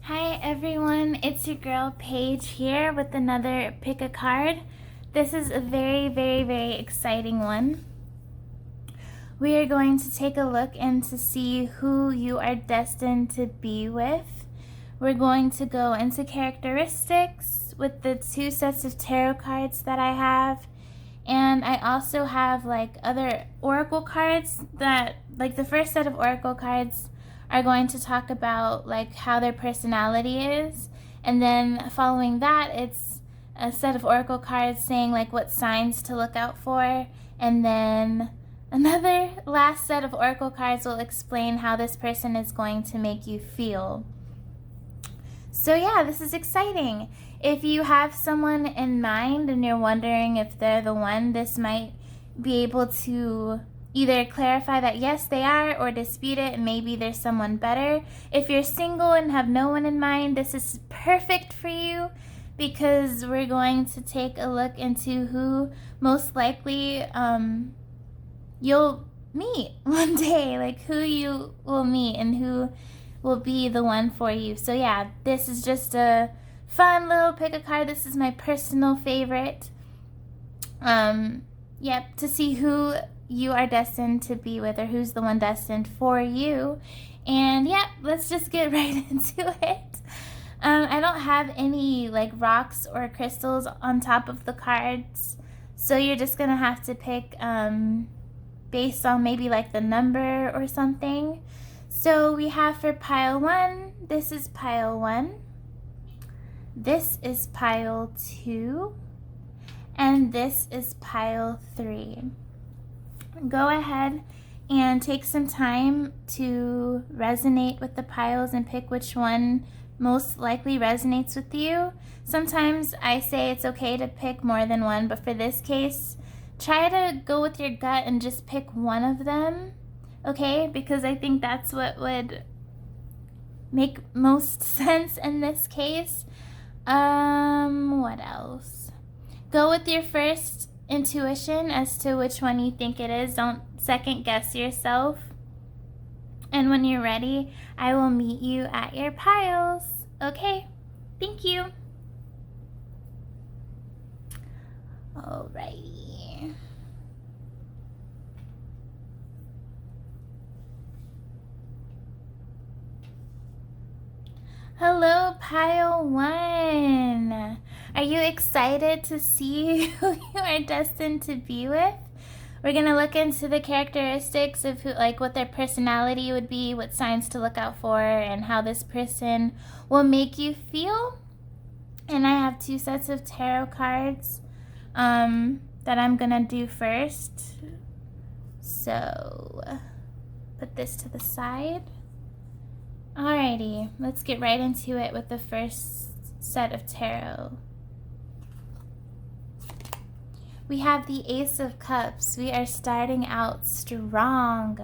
Hi everyone, it's your girl Paige here with another pick a card. This is a very exciting one. We are going to take a look and to see who you are destined to be with. We're going to go into characteristics with the two sets of tarot cards that I have. And I also have like other oracle cards that, like the first set of oracle cards are going to talk about like how their personality is, and then following that it's a set of oracle cards saying like what signs to look out for, and then another last set of oracle cards will explain how this person is going to make you feel. So yeah, this is exciting. If you have someone in mind and you're wondering if they're the one, this might be able to either clarify that yes, they are, or dispute it and maybe there's someone better. If you're single and have no one in mind, this is perfect for you because we're going to take a look into who most likely you'll meet one day, like who you will meet and who will be the one for you. So yeah, this is just a fun little pick a card. This is my personal favorite. Yep, to see who you are destined to be with, or who's the one destined for you. And yeah, let's just get right into it. I don't have any like rocks or crystals on top of the cards, so you're just gonna have to pick based on maybe like the number or something. So we have for pile 1, this is pile 1, this is pile 2, and this is pile 3. Go ahead and take some time to resonate with the piles and pick which one most likely resonates with you. Sometimes I say it's okay to pick more than one, but for this case, try to go with your gut and just pick one of them, okay? Because I think that's what would make most sense in this case. What else? Go with your first intuition as to which one you think it is. Don't second guess yourself. And when you're ready, I will meet you at your piles. Okay, thank you. Alrighty. Hello, pile 1. Are you excited to see who you are destined to be with? We're going to look into the characteristics of who, like what their personality would be, what signs to look out for, and how this person will make you feel. And I have two sets of tarot cards that I'm going to do first. So put this to the side. Alrighty, let's get right into it with the first set of tarot. We have the Ace of Cups. We are starting out strong.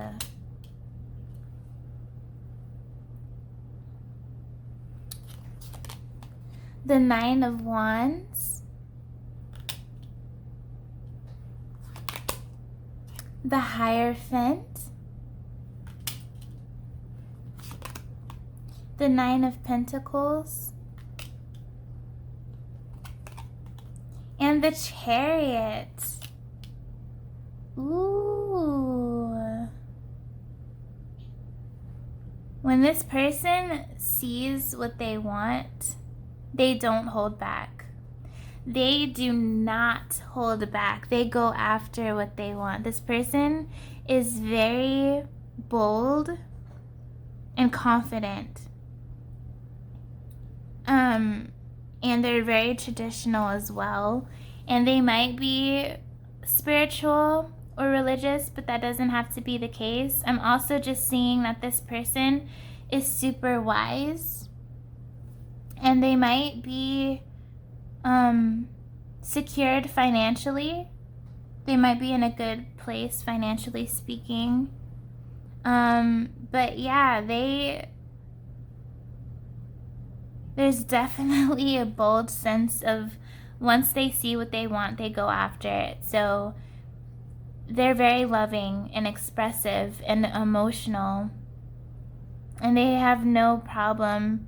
The Nine of Wands. The Hierophant. The Nine of Pentacles. And the Chariot. Ooh. When this person sees what they want, they don't hold back. They do not hold back. They go after what they want. This person is very bold and confident. And they're very traditional as well. And they might be spiritual or religious, but that doesn't have to be the case. I'm also just seeing that this person is super wise. And they might be secured financially. They might be in a good place financially speaking. But yeah, there's definitely a bold sense of once they see what they want, they go after it. So they're very loving and expressive and emotional. And they have no problem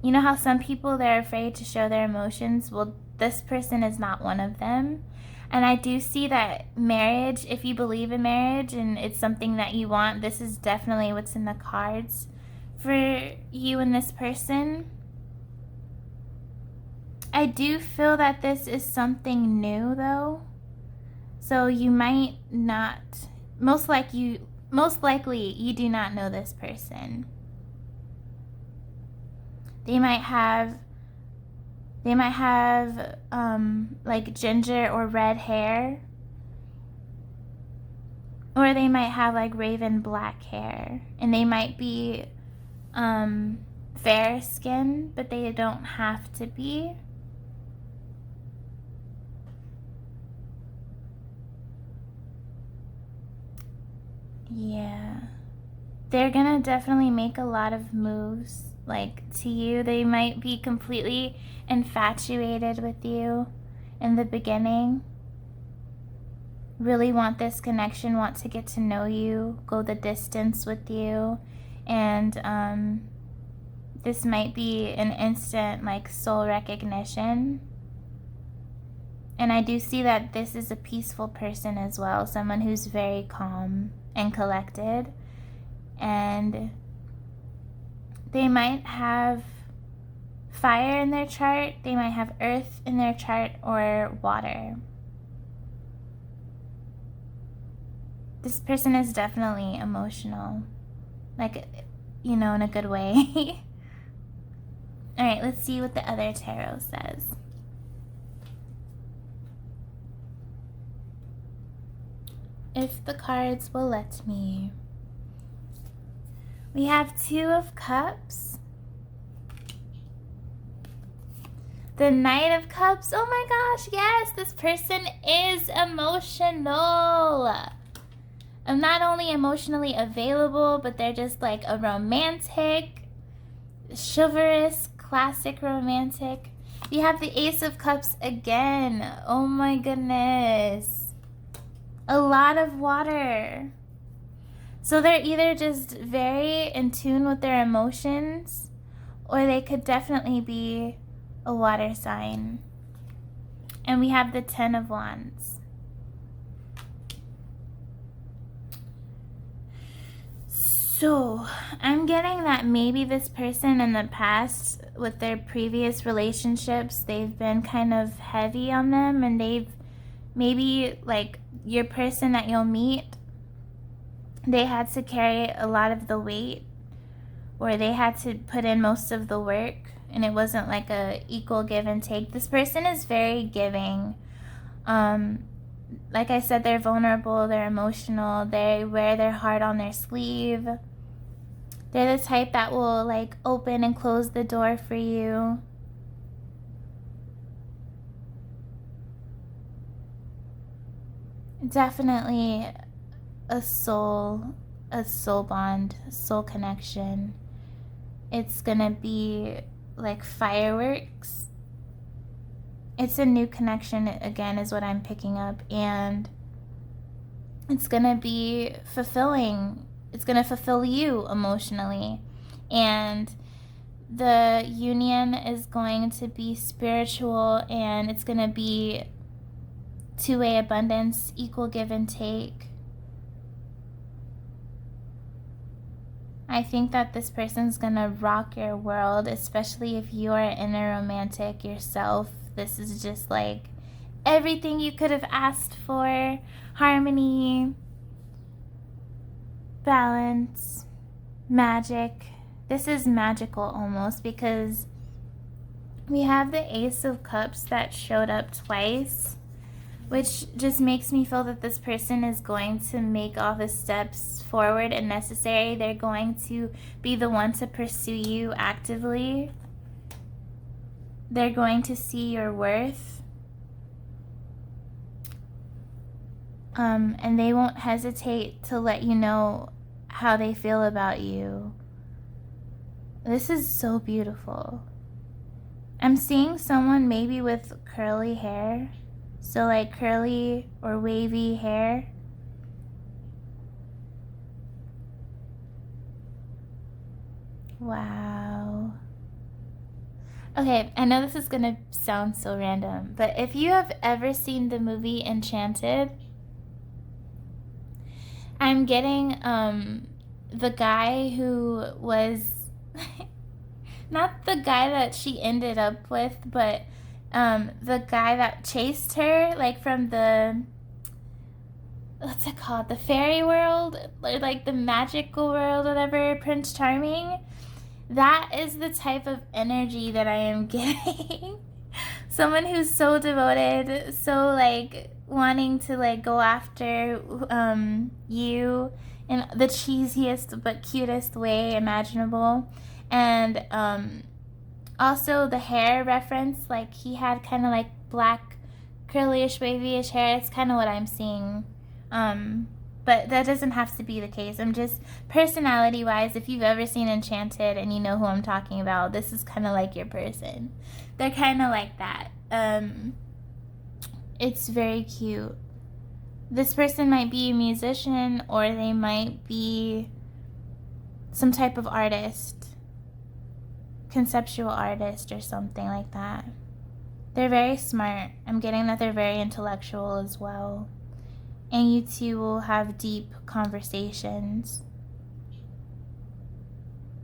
you know how some people, they're afraid to show their emotions? Well, this person is not one of them. And I do see that marriage, if you believe in marriage and it's something that you want, this is definitely what's in the cards for you and this person. I do feel that this is something new, though. So you might not, most likely you do not know this person. They might have like ginger or red hair, or they might have like raven black hair, and they might be fair skin, but they don't have to be. Yeah, they're gonna definitely make a lot of moves. Like, to you, they might be completely infatuated with you in the beginning, really want this connection, want to get to know you, go the distance with you, and this might be an instant like soul recognition. And I do see that this is a peaceful person as well, someone who's very calm and collected, and they might have fire in their chart, they might have earth in their chart, or water. This person is definitely emotional, like, you know, in a good way. All right, let's see what the other tarot says. If the cards will let me. We have 2 of Cups. The Knight of Cups. Oh my gosh, yes, this person is emotional. I'm not only emotionally available, but they're just like a romantic, chivalrous, classic romantic. You have the Ace of Cups again. Oh my goodness. A lot of water. So they're either just very in tune with their emotions, or they could definitely be a water sign. And we have the 10 of Wands. So I'm getting that maybe this person in the past, with their previous relationships, they've been kind of heavy on them, and they've maybe, like, your person that you'll meet, they had to carry a lot of the weight, or they had to put in most of the work, and it wasn't like a equal give and take. This person is very giving. Like I said, they're vulnerable, they're emotional, they wear their heart on their sleeve. They're the type that will like open and close the door for you. Definitely a soul bond, soul connection. It's gonna be like fireworks. It's a new connection, again, is what I'm picking up, and it's gonna be fulfilling. It's gonna fulfill you emotionally, and the union is going to be spiritual, and it's gonna be two-way abundance, equal give and take. I think that this person's gonna rock your world, especially if you're an inner romantic yourself. This is just like everything you could have asked for. Harmony, balance, magic. This is magical almost, because we have the Ace of Cups that showed up twice, which just makes me feel that this person is going to make all the steps forward and necessary. They're going to be the one to pursue you actively. They're going to see your worth. And they won't hesitate to let you know how they feel about you. This is so beautiful. I'm seeing someone maybe with curly hair. So like curly or wavy hair. Wow. Okay, I know this is gonna sound so random, but if you have ever seen the movie Enchanted, I'm getting the guy who was not the guy that she ended up with, but the guy that chased her, like from the, what's it called, the fairy world, or like the magical world, whatever, Prince Charming. That is the type of energy that I am getting. Someone who's so devoted, so like wanting to like go after you in the cheesiest but cutest way imaginable. And also the hair reference, like he had kind of like black curlyish wavyish hair. It's kind of what I'm seeing. But that doesn't have to be the case. I'm just, personality wise, if you've ever seen Enchanted and you know who I'm talking about, this is kind of like your person. They're kind of like that. It's very cute. This person might be a musician, or they might be some type of artist, conceptual artist or something like that. They're very smart. I'm getting that they're very intellectual as well. And you two will have deep conversations.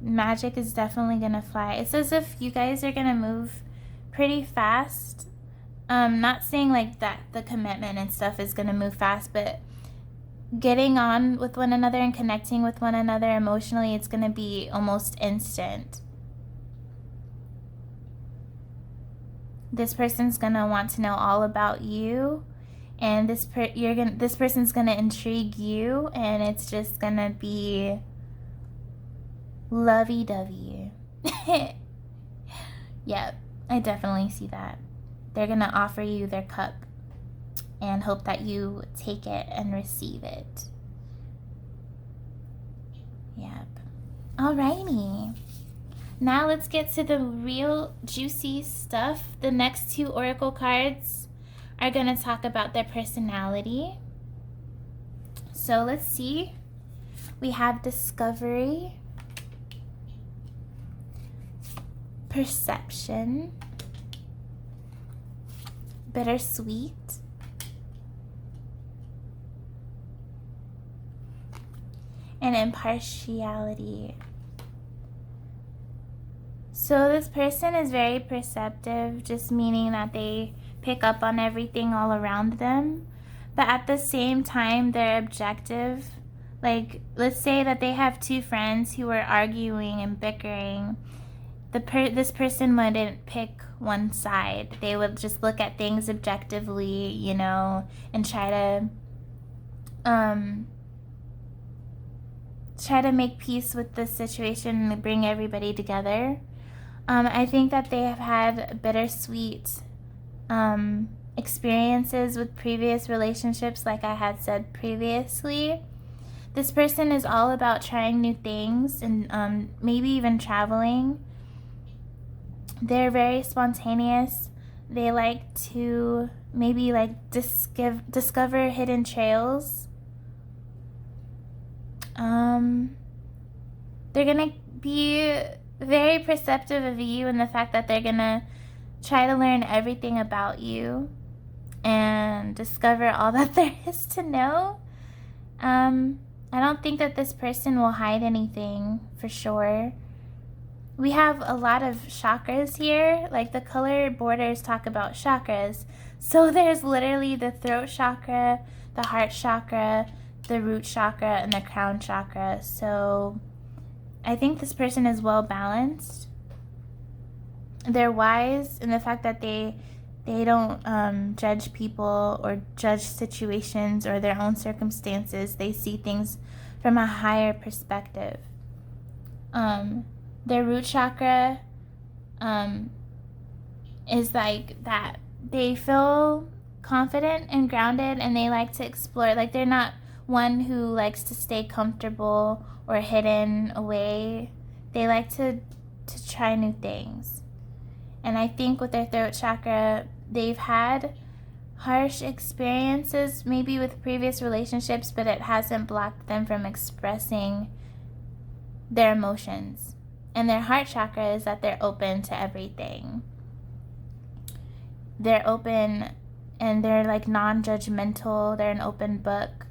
Magic is definitely gonna fly. It's as if you guys are gonna move pretty fast. Not saying like that the commitment and stuff is gonna move fast, but getting on with one another and connecting with one another emotionally, it's gonna be almost instant. This person's gonna want to know all about you. And this person's gonna intrigue you, and it's just gonna be lovey-dovey. Yep, I definitely see that. They're gonna offer you their cup and hope that you take it and receive it. Yep. Alrighty. Now let's get to the real juicy stuff. The next two oracle cards are going to talk about their personality. So let's see. We have discovery, perception, bittersweet, and impartiality. So this person is very perceptive, just meaning that they pick up on everything all around them, but at the same time they're objective. Like, let's say that they have two friends who are arguing and bickering. This person wouldn't pick one side. They would just look at things objectively, you know, and try to make peace with the situation and bring everybody together. I think that they have had bittersweet experiences with previous relationships, like I had said previously. This person is all about trying new things and maybe even traveling. They're very spontaneous. They like to maybe like discover hidden trails. They're gonna be very perceptive of you and the fact that they're gonna try to learn everything about you and discover all that there is to know. I don't think that this person will hide anything, for sure. We have a lot of chakras here. Like, the color borders talk about chakras. So there's literally the throat chakra, the heart chakra, the root chakra, and the crown chakra. So I think this person is well balanced. They're wise in the fact that they don't judge people or judge situations or their own circumstances. They see things from a higher perspective. Their root chakra is like that. They feel confident and grounded, and they like to explore. Like, they're not one who likes to stay comfortable or hidden away. They like to try new things. And I think with their throat chakra, they've had harsh experiences, maybe with previous relationships, but it hasn't blocked them from expressing their emotions. And their heart chakra is that they're open to everything. They're open and they're like non-judgmental. They're an open book.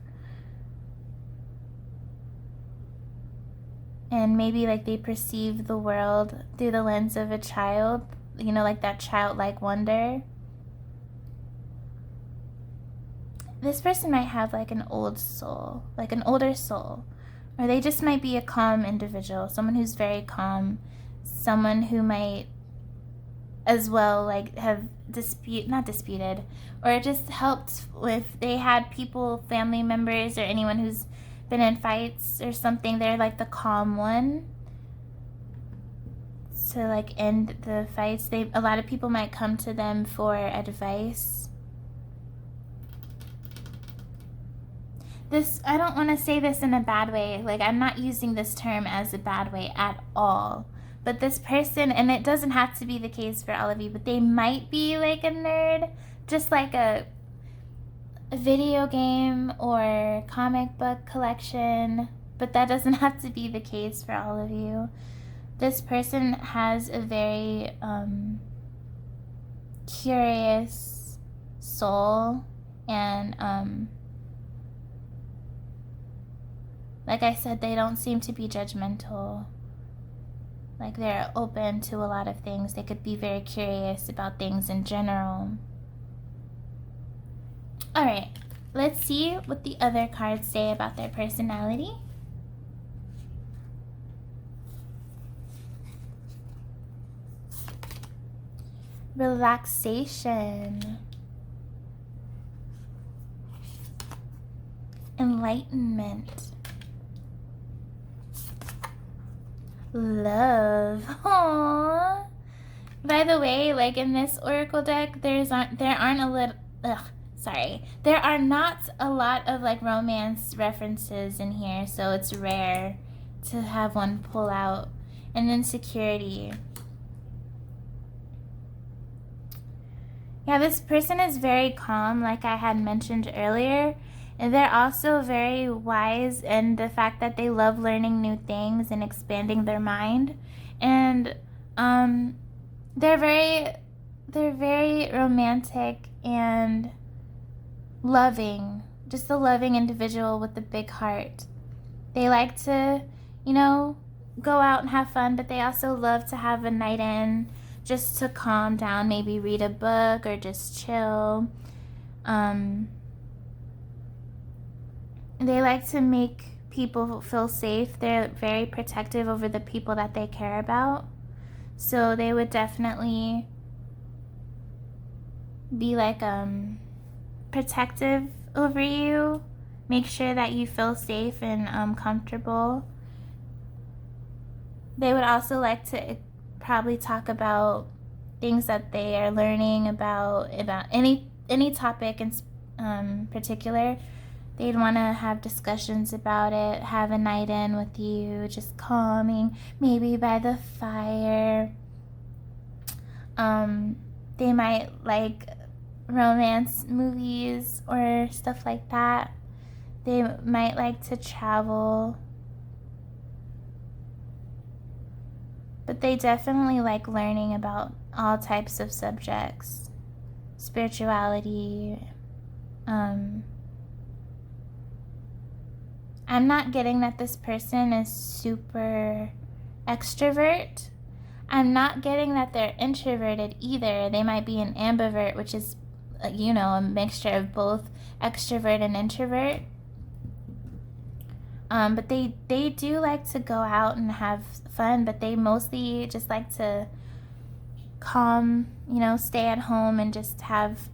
And maybe like they perceive the world through the lens of a child, you know, like that childlike wonder. This person might have like an old soul, like an older soul, or they just might be a calm individual, someone who's very calm, someone who might as well like have not disputed, or just helped with, they had people, family members, or anyone who's been in fights or something. They're like the calm one to like end the fights. A lot of people might come to them for advice. This, I don't want to say this in a bad way. Like, I'm not using this term as a bad way at all. But this person, and it doesn't have to be the case for all of you, but they might be like a nerd, just like a video game or comic book collection, but that doesn't have to be the case for all of you. This person has a very curious soul, and like I said, they don't seem to be judgmental. Like, they're open to a lot of things. They could be very curious about things in general. Alright, let's see what the other cards say about their personality. Relaxation. Enlightenment. Love. Aww. By the way, like in this oracle deck, there are not a lot of like romance references in here, so it's rare to have one pull out. And then security. Yeah, this person is very calm, like I had mentioned earlier. And they're also very wise in the fact that they love learning new things and expanding their mind. And they're very romantic and loving. Just a loving individual with a big heart. They like to, you know, go out and have fun, but they also love to have a night in just to calm down, maybe read a book or just chill. They like to make people feel safe. They're very protective over the people that they care about. So they would definitely be like protective over you. Make sure that you feel safe and comfortable. They would also like to probably talk about things that they are learning about any topic in particular. They'd want to have discussions about it, have a night in with you, just calming, maybe by the fire. They might like romance movies or stuff like that. They might like to travel. But they definitely like learning about all types of subjects. Spirituality, I'm not getting that this person is super extrovert. I'm not getting that they're introverted either. They might be an ambivert, which is, you know, a mixture of both extrovert and introvert. But they do like to go out and have fun, but they mostly just like to calm, you know, stay at home and just have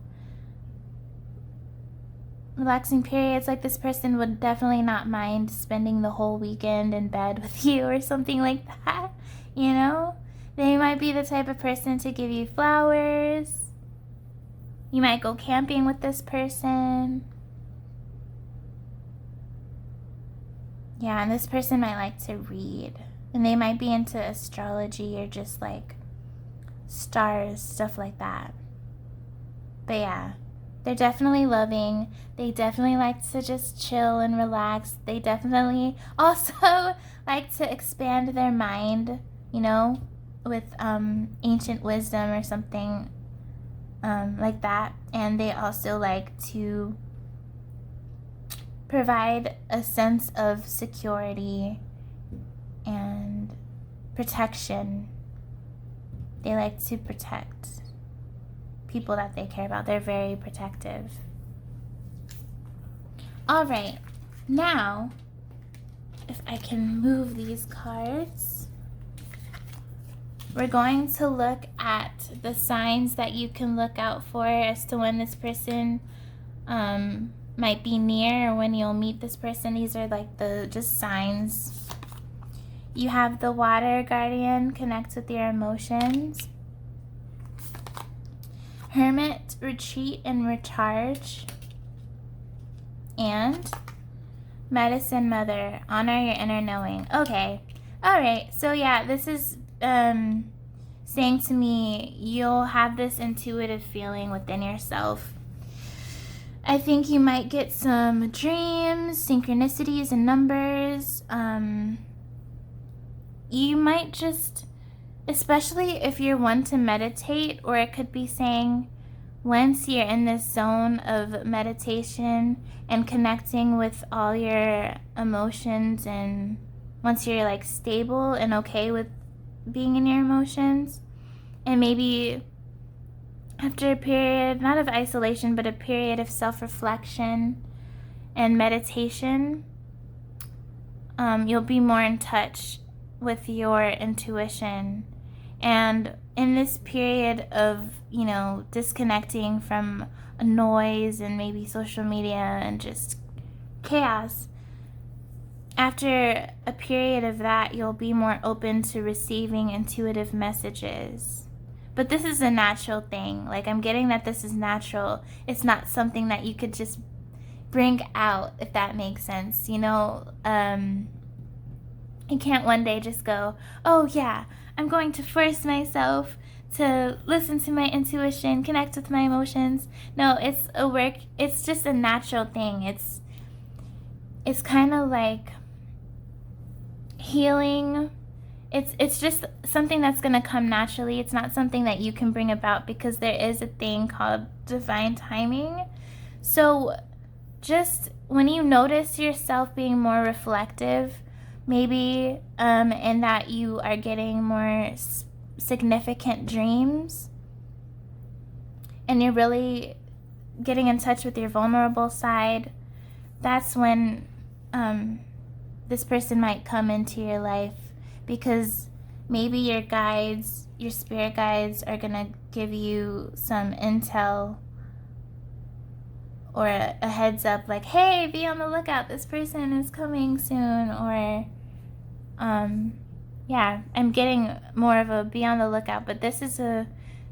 relaxing periods. Like, this person would definitely not mind spending the whole weekend in bed with you or something like that, you know? They might be the type of person to give you flowers. You might go camping with this person. Yeah, and this person might like to read. And they might be into astrology or just like stars, stuff like that. But yeah, they're definitely loving. They definitely like to just chill and relax. They definitely also like to expand their mind you know, with ancient wisdom or something like that. And they also like to provide a sense of security and protection. They like to protect people that they care about. They're very protective. All right, now, if I can move these cards, we're going to look at the signs that you can look out for as to when this person might be near or when you'll meet this person. These are like the just signs. You have the water guardian, connect with your emotions. Hermit, retreat and recharge. And medicine mother, honor your inner knowing. Okay, all right, so yeah, this is saying to me, you'll have this intuitive feeling within yourself. I think you might get some dreams, synchronicities, and numbers. You might just, especially if you're one to meditate, or it could be saying, once you're in this zone of meditation and connecting with all your emotions, and once you're like stable and okay with being in your emotions, and maybe after a period, not of isolation, but a period of self-reflection and meditation, you'll be more in touch with your intuition. And in this period of, you know, disconnecting from noise and maybe social media and just chaos, after a period of that, you'll be more open to receiving intuitive messages. But this is a natural thing. Like, I'm getting that this is natural. It's not something that you could just bring out, if that makes sense. You know, you can't one day just go, oh yeah, I'm going to force myself to listen to my intuition, connect with my emotions. No, it's a work. It's just a natural thing. It's kind of like healing. It's just something that's going to come naturally. It's not something that you can bring about, because there is a thing called divine timing. So just when you notice yourself being more reflective, maybe in that you are getting more significant dreams, and you're really getting in touch with your vulnerable side, that's when this person might come into your life, because maybe your guides, your spirit guides, are going to give you some intel or a heads up, like, hey, be on the lookout, this person is coming soon. Or yeah, I'm getting more of a be on the lookout, but this is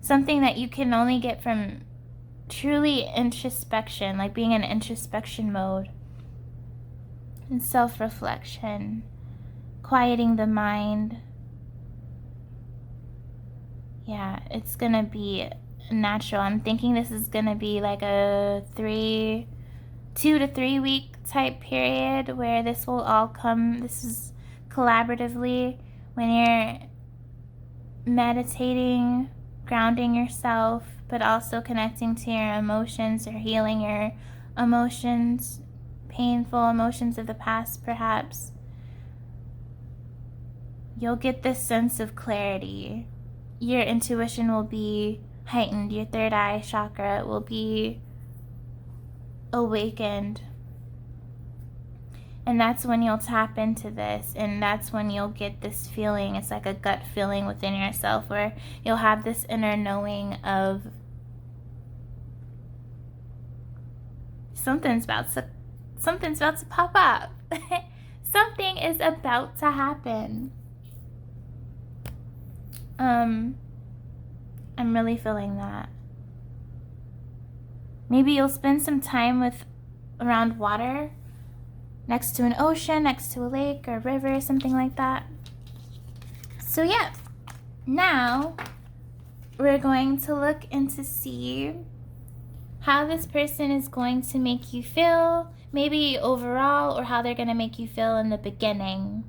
something that you can only get from truly introspection, like being in introspection mode and self-reflection, quieting the mind. Yeah, it's gonna be natural. I'm thinking this is gonna be like a 2 to 3 week type period where this will all come. This is collaboratively, when you're meditating, grounding yourself, but also connecting to your emotions or healing your emotions, painful emotions of the past perhaps. You'll get this sense of clarity. Your intuition will be heightened. Your third eye chakra will be awakened. And that's when you'll tap into this, and that's when you'll get this feeling. It's like a gut feeling within yourself, where you'll have this inner knowing of something's about to pop up. Something is about to happen. I'm really feeling that. Maybe you'll spend some time around water, next to an ocean, next to a lake or a river, something like that. So yeah, now we're going to look and to see how this person is going to make you feel, maybe overall, or how they're going to make you feel in the beginning.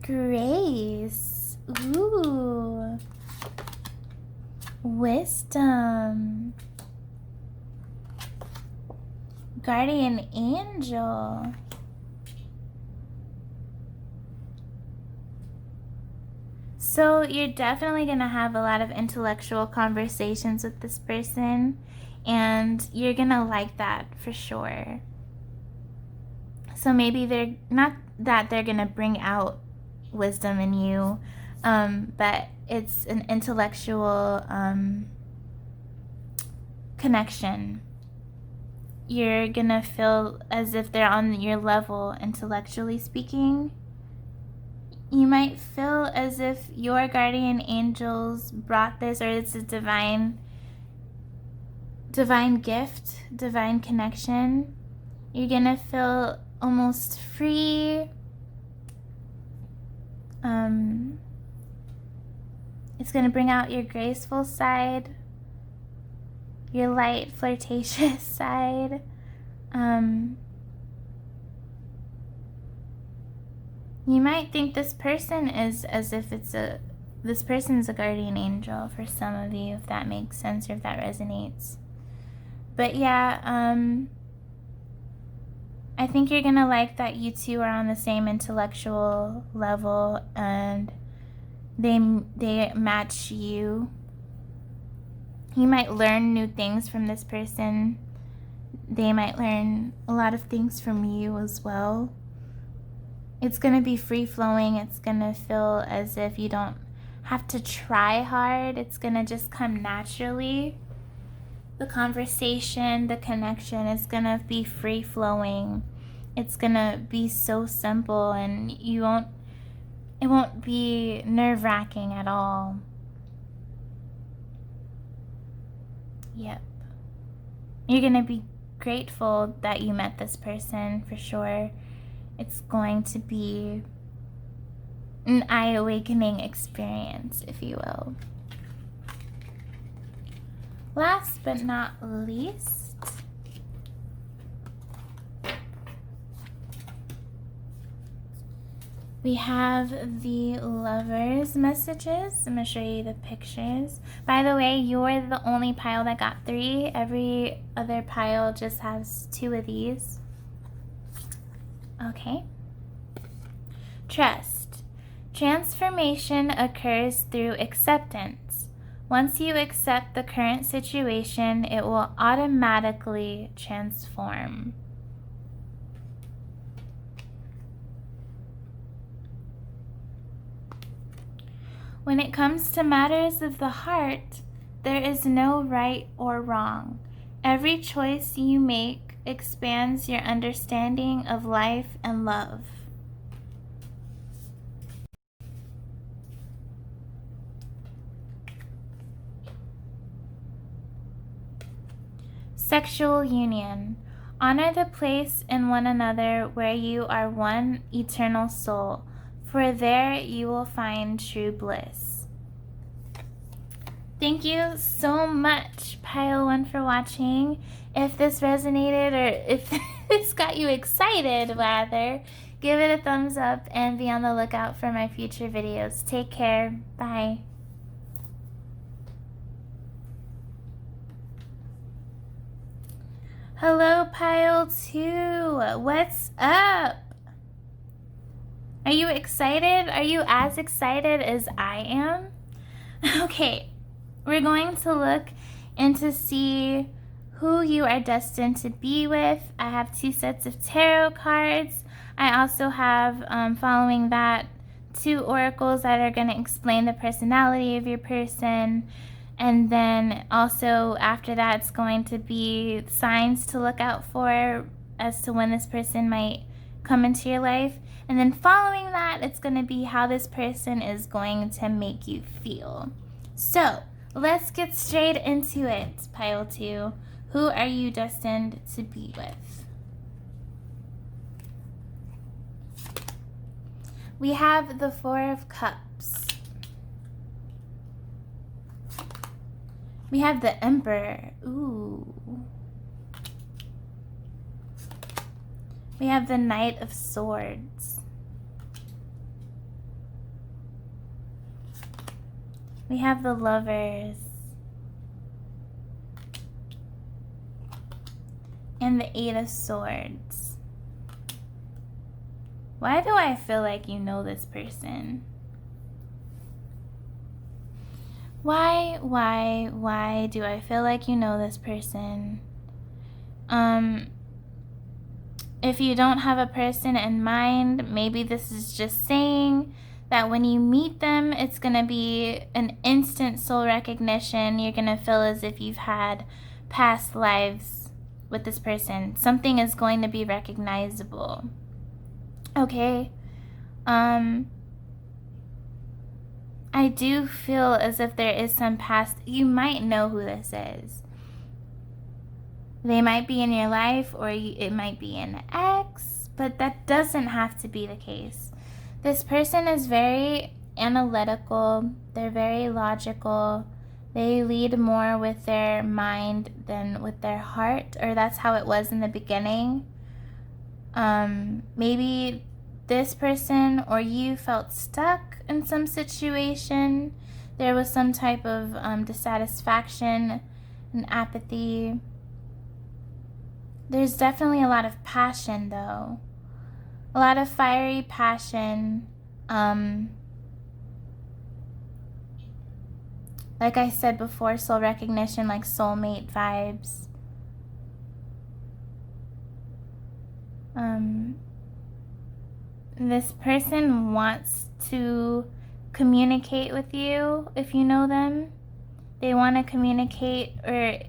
Grace. Ooh. Wisdom. Guardian angel. So you're definitely going to have a lot of intellectual conversations with this person, and you're going to like that for sure. So maybe they're not that they're going to bring out wisdom in you, but it's an intellectual connection. You're going to feel as if they're on your level, intellectually speaking. You might feel as if your guardian angels brought this, or it's a divine gift, divine connection. You're gonna feel almost free. It's gonna bring out your graceful side, your light, flirtatious side. You might think this person is as if this person's a guardian angel for some of you, if that makes sense or if that resonates. But yeah, I think you're gonna like that you two are on the same intellectual level and they match you. You might learn new things from this person. They might learn a lot of things from you as well. It's going to be free-flowing. It's going to feel as if you don't have to try hard. It's going to just come naturally. The conversation, the connection is going to be free-flowing. It's going to be so simple, and it won't be nerve-wracking at all. Yep. You're going to be grateful that you met this person for sure. It's going to be an eye-awakening experience, if you will. Last but not least, we have the Lovers messages. I'm going to show you the pictures. By the way, you're the only pile that got 3. Every other pile just has 2 of these. Okay. Trust. Transformation occurs through acceptance. Once you accept the current situation, it will automatically transform. When it comes to matters of the heart, there is no right or wrong. Every choice you make expands your understanding of life and love. Sexual union. Honor the place in one another where you are one eternal soul, for there you will find true bliss. Thank you so much, Pile 1, for watching. If this resonated, or if this got you excited, rather, give it a thumbs up and be on the lookout for my future videos. Take care. Bye. Hello, Pile 2. What's up? Are you excited? Are you as excited as I am? Okay, we're going to look and to see who you are destined to be with. I have 2 sets of tarot cards. I also have, following that, 2 oracles that are going to explain the personality of your person. And then also after that, it's going to be signs to look out for as to when this person might come into your life. And then following that, it's going to be how this person is going to make you feel. So let's get straight into it, Pile 2. Who are you destined to be with? We have the 4 of Cups. We have the Emperor. Ooh. We have the Knight of Swords. We have the Lovers. And the Eight of Swords. Why do I feel like you know this person? Why do I feel like you know this person? If you don't have a person in mind, maybe this is just saying that when you meet them, it's going to be an instant soul recognition. You're going to feel as if you've had past lives with this person. Something is going to be recognizable. Okay? I do feel as if there is some past. You might know who this is. They might be in your life, or it might be an ex, but that doesn't have to be the case. This person is very analytical. They're very logical. They lead more with their mind than with their heart, or that's how it was in the beginning. Maybe this person or you felt stuck in some situation. There was some type of dissatisfaction and apathy. There's definitely a lot of passion, though. A lot of fiery passion. Like I said before, soul recognition, like soulmate vibes. This person wants to communicate with you if you know them. They want to communicate or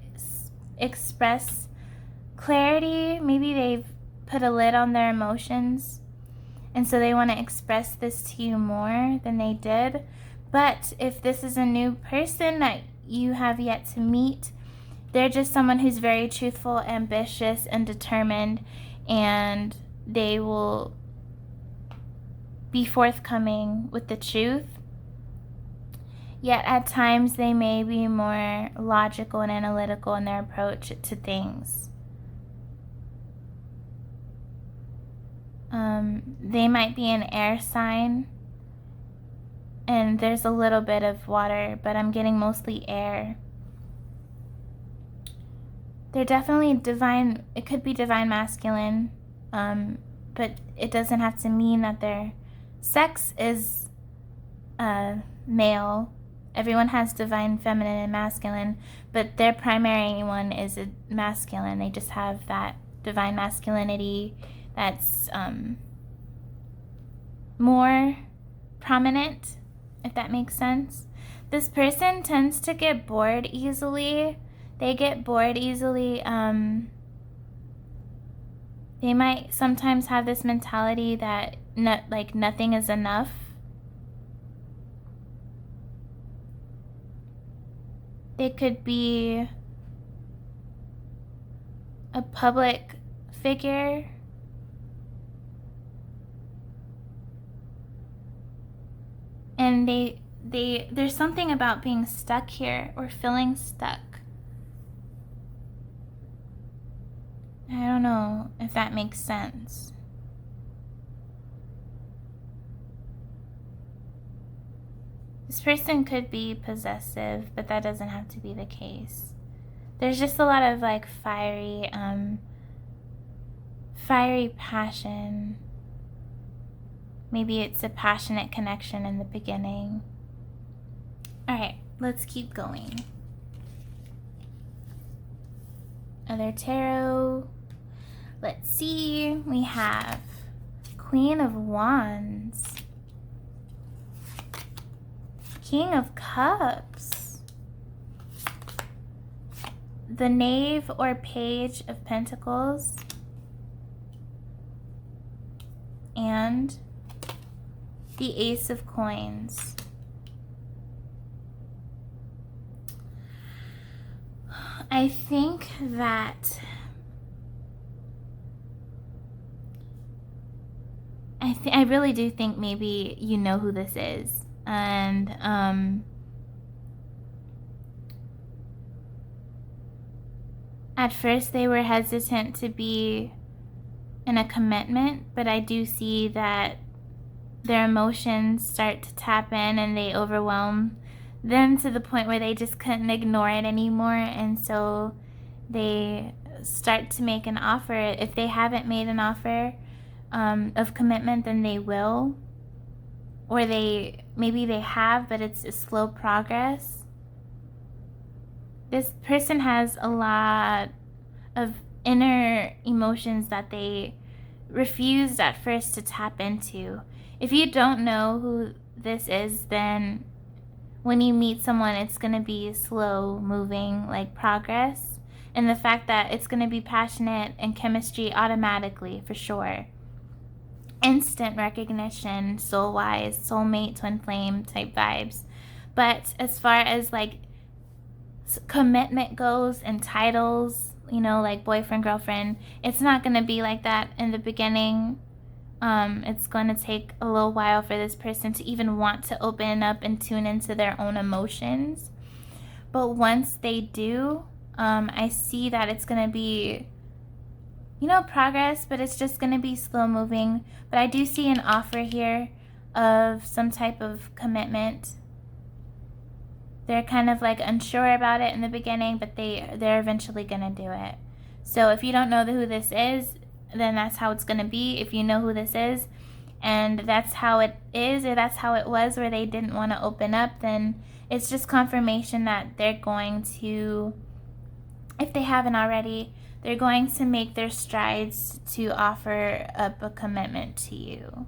express clarity. Maybe they've put a lid on their emotions, and so they want to express this to you more than they did. But if this is a new person that you have yet to meet, they're just someone who's very truthful, ambitious, and determined, and they will be forthcoming with the truth. Yet at times they may be more logical and analytical in their approach to things. They might be an air sign, and there's a little bit of water, but I'm getting mostly air. They're definitely divine. It could be divine masculine, but it doesn't have to mean that their sex is male. Everyone has divine feminine and masculine, but their primary one is a masculine. They just have that divine masculinity that's more prominent, if that makes sense. This person tends to get bored easily. They get bored easily. They might sometimes have this mentality that nothing is enough. They could be a public figure. And there's something about being stuck here or feeling stuck. I don't know if that makes sense. This person could be possessive, but that doesn't have to be the case. There's just a lot of like fiery passion. Maybe it's a passionate connection in the beginning. All right, let's keep going. Other tarot. Let's see. We have Queen of Wands, King of Cups, the Knave or Page of Pentacles, and the Ace of Coins. I think that I really do think maybe you know who this is, and at first they were hesitant to be in a commitment, but I do see that their emotions start to tap in and they overwhelm them to the point where they just couldn't ignore it anymore, and so they start to make an offer. If they haven't made an offer of commitment, then they will, or maybe they have, but it's a slow progress. This person has a lot of inner emotions that they refused at first to tap into. If you don't know who this is, then when you meet someone, it's going to be slow moving, like progress. And the fact that it's going to be passionate and chemistry automatically, for sure. Instant recognition, soul-wise, soulmate, twin flame type vibes. But as far as like commitment goes and titles, you know, like boyfriend, girlfriend, it's not going to be like that in the beginning. It's going to take a little while for this person to even want to open up and tune into their own emotions. But once they do, I see that it's going to be, you know, progress, but it's just going to be slow moving. But I do see an offer here of some type of commitment. They're kind of like unsure about it in the beginning, but they're eventually going to do it. So if you don't know who this is, then that's how it's going to be. If you know who this is, and that's how it is, or that's how it was where they didn't want to open up, then it's just confirmation that they're going to, if they haven't already, they're going to make their strides to offer up a commitment to you.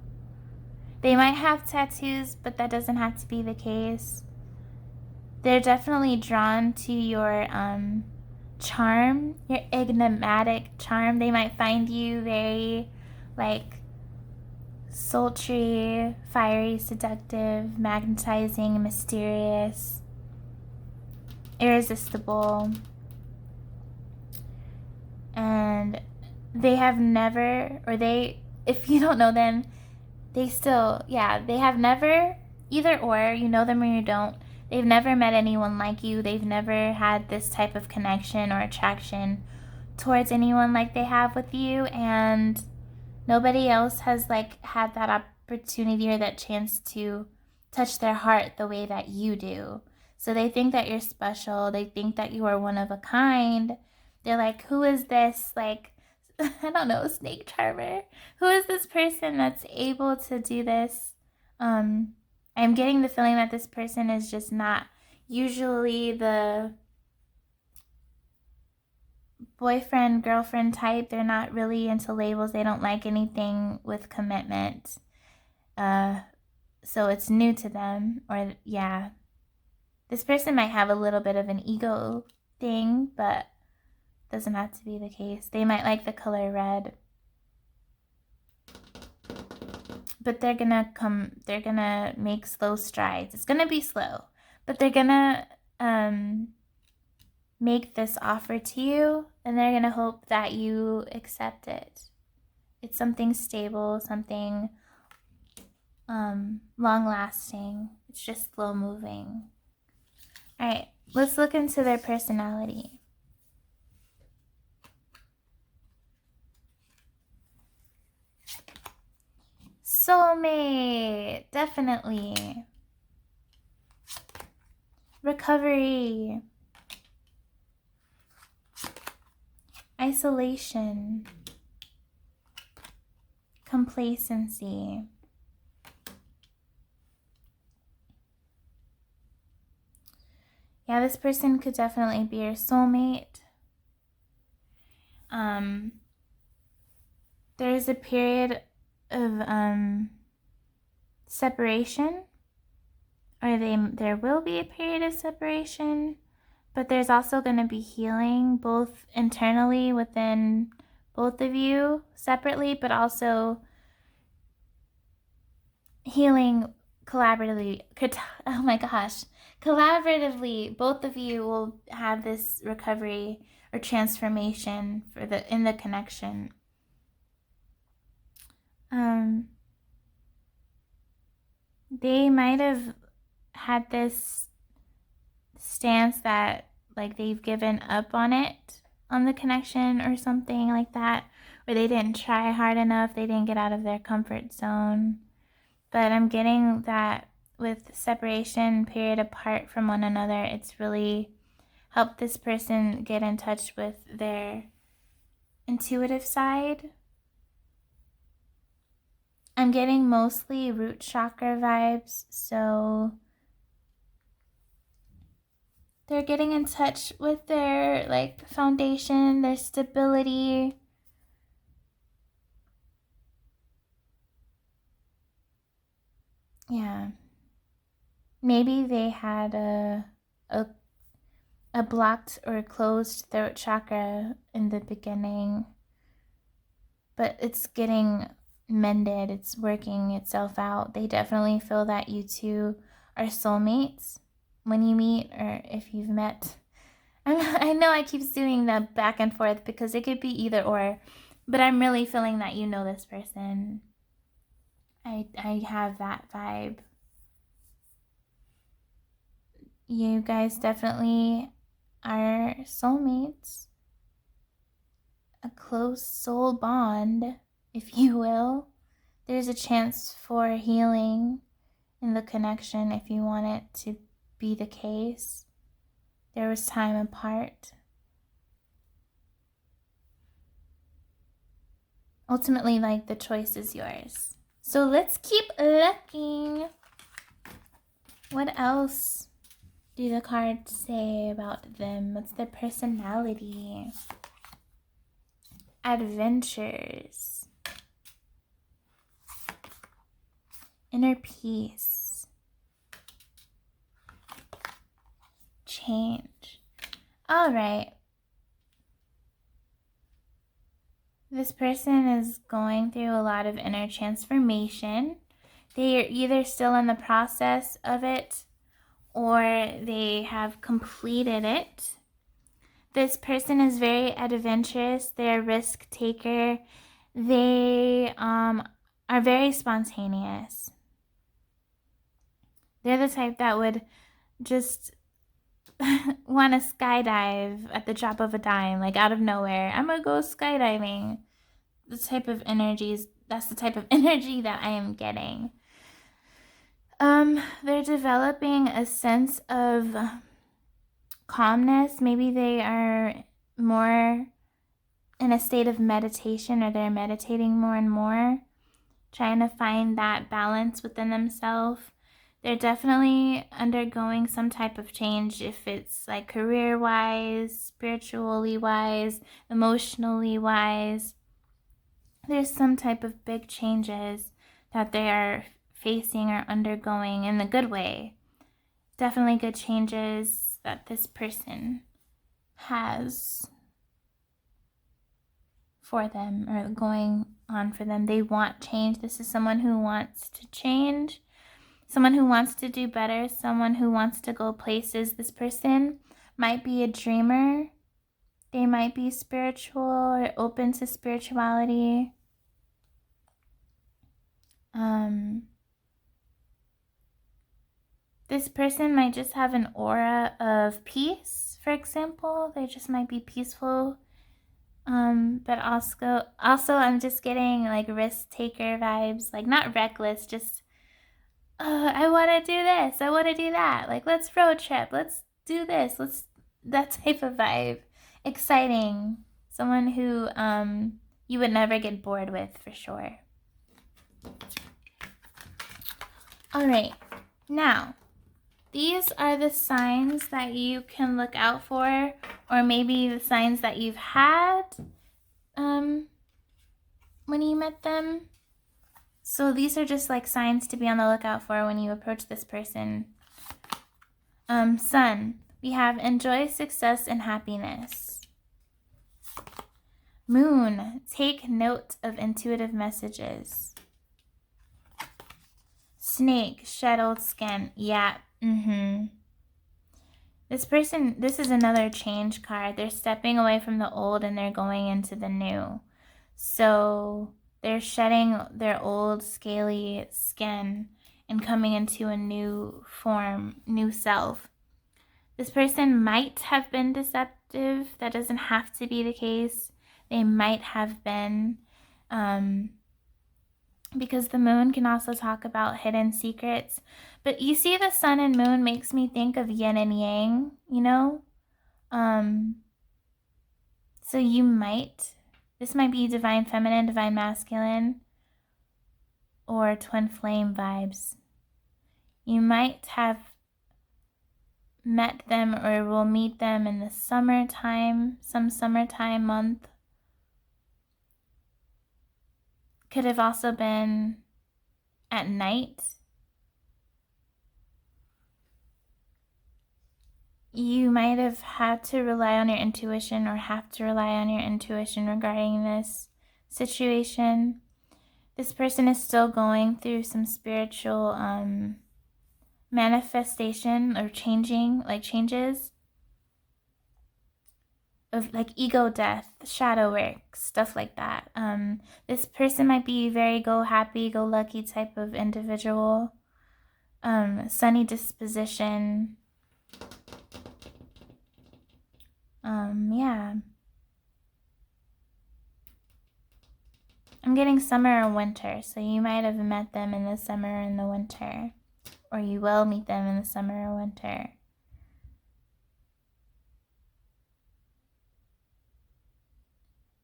They might have tattoos, but that doesn't have to be the case. They're definitely drawn to your charm, your enigmatic charm. They might find you very, like, sultry, fiery, seductive, magnetizing, mysterious, irresistible. And they have never, if you don't know them, they have never, either or, you know them or you don't, they've never met anyone like you. They've never had this type of connection or attraction towards anyone like they have with you, and nobody else has like had that opportunity or that chance to touch their heart the way that you do. So they think that you're special. They think that you are one of a kind. They're like, who is this, like, I don't know, snake charmer? Who is this person that's able to do this? I'm getting the feeling that this person is just not usually the boyfriend, girlfriend type. They're not really into labels. They don't like anything with commitment. So it's new to them. Or, yeah. This person might have a little bit of an ego thing, but doesn't have to be the case. They might like the color red. But they're gonna make slow strides. It's gonna be slow, but they're gonna make this offer to you, and they're gonna hope that you accept it. It's something stable, something long lasting. It's just slow moving. All right, let's look into their personality. Soulmate, definitely. Recovery. Isolation. Complacency. Yeah, this person could definitely be your soulmate. There's a period of separation, or there will be a period of separation, but there's also going to be healing, both internally within both of you separately, but also healing collaboratively. Oh my gosh, collaboratively, both of you will have this recovery or transformation in the connection. They might have had this stance that like they've given up on it, on the connection or something like that, or they didn't try hard enough, they didn't get out of their comfort zone. But I'm getting that with separation, period apart from one another, it's really helped this person get in touch with their intuitive side. I'm getting mostly root chakra vibes, so they're getting in touch with their like foundation, their stability. Yeah. Maybe they had a blocked or closed throat chakra in the beginning, but it's getting mended. It's working itself out. They definitely feel that you two are soulmates when you meet, or if you've met. I know I keep doing the back and forth because it could be either or, but I'm really feeling that you know this person. I have that vibe. You guys definitely are soulmates. A close soul bond, if you will. There's a chance for healing in the connection if you want it to be the case. There was time apart. Ultimately, like, the choice is yours. So let's keep looking. What else do the cards say about them? What's their personality? Adventures. Inner peace. Change. All right. This person is going through a lot of inner transformation. They are either still in the process of it or they have completed it. This person is very adventurous. They're a risk taker. They are very spontaneous. They're the type that would just want to skydive at the drop of a dime, like out of nowhere. I'm gonna go skydiving. That's the type of energy that I am getting. They're developing a sense of calmness. Maybe they are more in a state of meditation, or they're meditating more and more, trying to find that balance within themselves. They're definitely undergoing some type of change, if it's like career-wise, spiritually-wise, emotionally-wise. There's some type of big changes that they are facing or undergoing in a good way. Definitely good changes that this person has for them, or going on for them. They want change. This is someone who wants to change, someone who wants to do better, someone who wants to go places. This person might be a dreamer. They might be spiritual or open to spirituality. This person might just have an aura of peace, for example. They just might be peaceful. But also I'm just getting like risk taker vibes, like not reckless, just I want to do this, I want to do that, like let's road trip, let's do this, that type of vibe. Exciting. Someone who you would never get bored with, for sure. All right, now these are the signs that you can look out for, or maybe the signs that you've had when you met them. So these are just like signs to be on the lookout for when you approach this person. Sun, we have enjoy success and happiness. Moon, take note of intuitive messages. Snake, shed old skin. Yeah. This person, this is another change card. They're stepping away from the old and they're going into the new. So they're shedding their old scaly skin and coming into a new form, new self. This person might have been deceptive. That doesn't have to be the case. They might have been. because the moon can also talk about hidden secrets. But you see, the sun and moon makes me think of yin and yang, you know? So this might be divine feminine, divine masculine, or twin flame vibes. You might have met them or will meet them in the summertime, some summertime month. Could have also been at night. You might have had to rely on your intuition or have to rely on your intuition regarding this situation. This person is still going through some spiritual manifestation or changes of like ego death, shadow work, stuff like that. This person might be very go happy, go lucky type of individual. Sunny disposition. Yeah. I'm getting summer or winter, so you might have met them in the summer or in the winter. Or you will meet them in the summer or winter.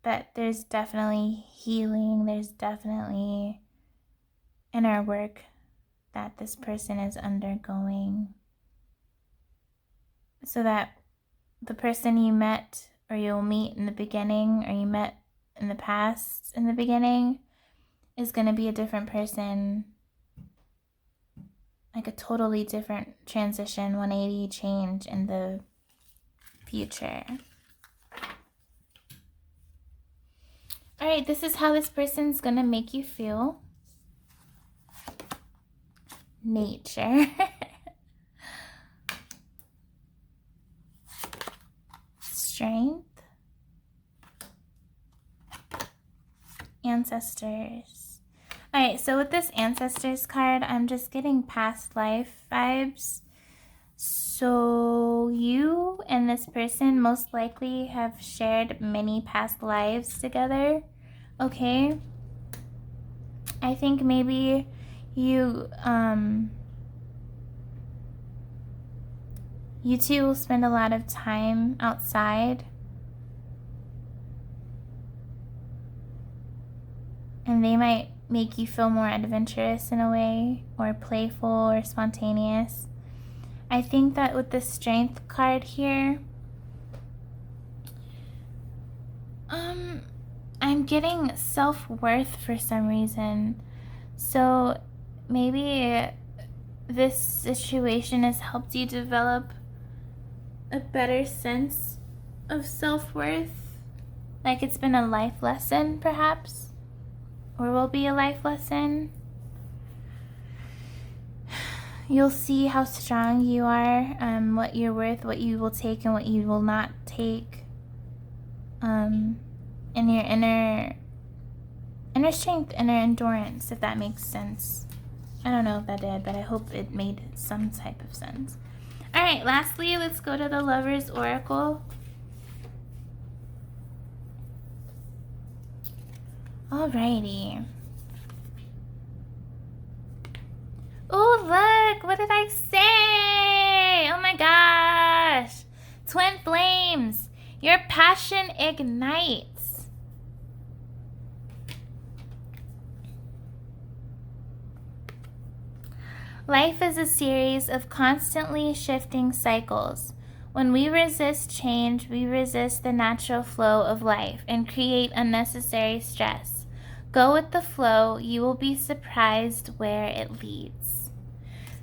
But there's definitely healing, there's definitely inner work that this person is undergoing. So that the person you met or you'll meet in the beginning or you met in the past in the beginning is going to be a different person, like a totally different transition, 180 change in the future. All right, this is how this person's going to make you feel. Nature. Strength. Ancestors. Alright, so with this ancestors card, I'm just getting past life vibes. So you and this person most likely have shared many past lives together. Okay? I think maybe you two will spend a lot of time outside. And they might make you feel more adventurous in a way, or playful or spontaneous. I think that with the strength card here, I'm getting self-worth for some reason. So maybe this situation has helped you develop a better sense of self-worth. Like it's been a life lesson, perhaps. Or will be a life lesson. You'll see how strong you are, what you're worth, what you will take and what you will not take. And your inner strength, inner endurance, if that makes sense. I don't know if that did, but I hope it made some type of sense. Alright, lastly, let's go to the Lover's Oracle. Alrighty. Oh, look! What did I say? Oh my gosh! Twin flames! Your passion ignites. Life is a series of constantly shifting cycles. When we resist change, we resist the natural flow of life and create unnecessary stress. Go with the flow. You will be surprised where it leads.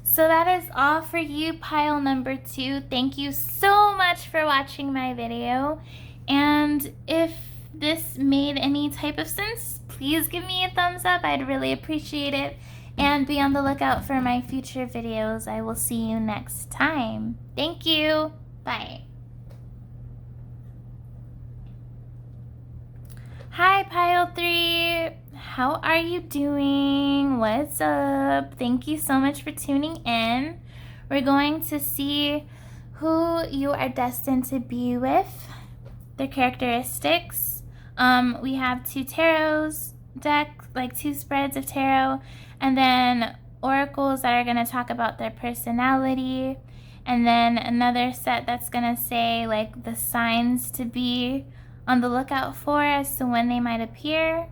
So that is all for you, pile number 2. Thank you so much for watching my video. And if this made any type of sense, please give me a thumbs up. I'd really appreciate it. And be on the lookout for my future videos. I will see you next time. Thank you. Bye. Hi, pile 3. How are you doing? What's up? Thank you so much for tuning in. We're going to see who you are destined to be with, their characteristics. We have 2 tarots, deck, like 2 spreads of tarot, and then oracles that are going to talk about their personality, and then another set that's going to say like the signs to be on the lookout for as to when they might appear.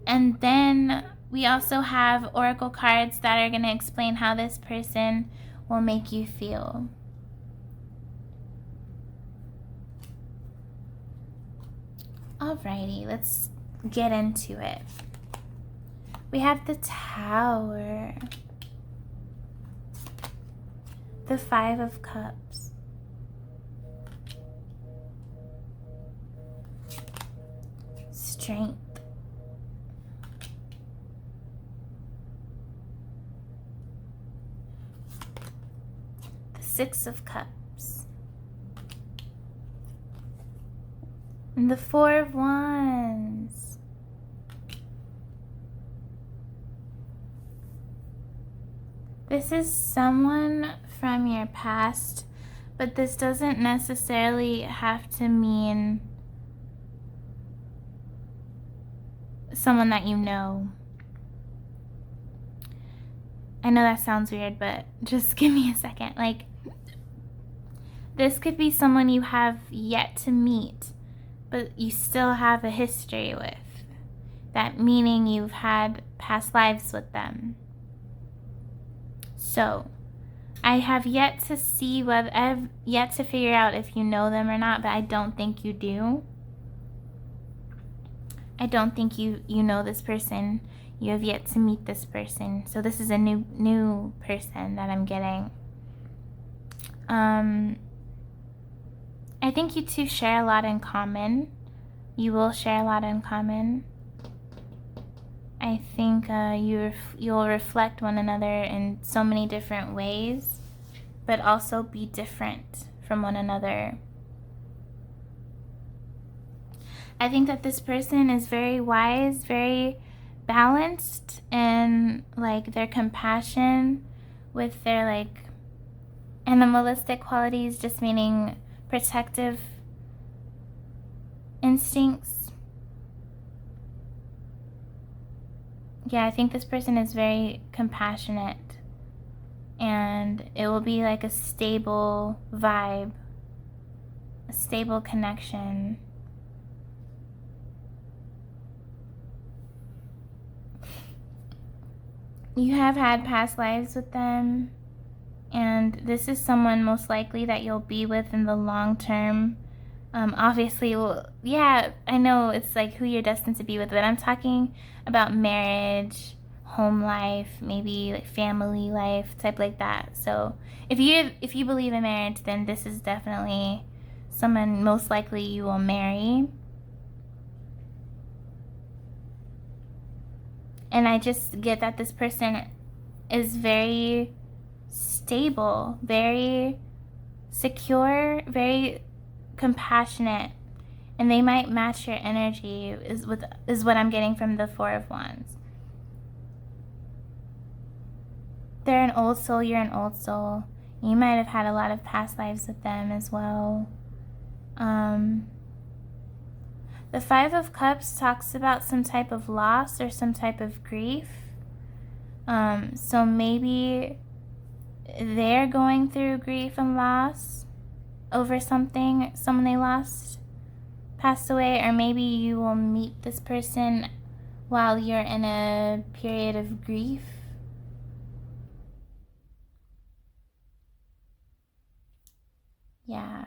And then we also have oracle cards that are going to explain how this person will make you feel. Alrighty, let's get into it. We have the Tower, the 5 of Cups, Strength, the 6 of Cups, and the 4 of Wands. This is someone from your past, but this doesn't necessarily have to mean someone that you know. I know that sounds weird, but just give me a second. Like, this could be someone you have yet to meet, but you still have a history with. That meaning you've had past lives with them. So, I have yet to see whether I've yet to figure out if you know them or not, but I don't think you do. I don't think you know this person. You have yet to meet this person. So this is a new person that I'm getting. I think you two share a lot in common. You will share a lot in common. I think you'll reflect one another in so many different ways, but also be different from one another. I think that this person is very wise, very balanced in like their compassion with their like animalistic qualities, just meaning protective instincts. Yeah, I think this person is very compassionate, and it will be like a stable vibe, a stable connection. You have had past lives with them, and this is someone most likely that you'll be with in the long term. Obviously, well, yeah, I know it's like who you're destined to be with, but I'm talking about marriage, home life, maybe like family life, type like that. So if you believe in marriage, then this is definitely someone most likely you will marry. And I just get that this person is very stable, very secure, very compassionate, and they might match your energy is what I'm getting from the 4 of Wands. They're an old soul, you're an old soul. You might have had a lot of past lives with them as well. The 5 of Cups talks about some type of loss or some type of grief. So maybe they're going through grief and loss over someone they lost, passed away, or maybe you will meet this person while you're in a period of grief. Yeah.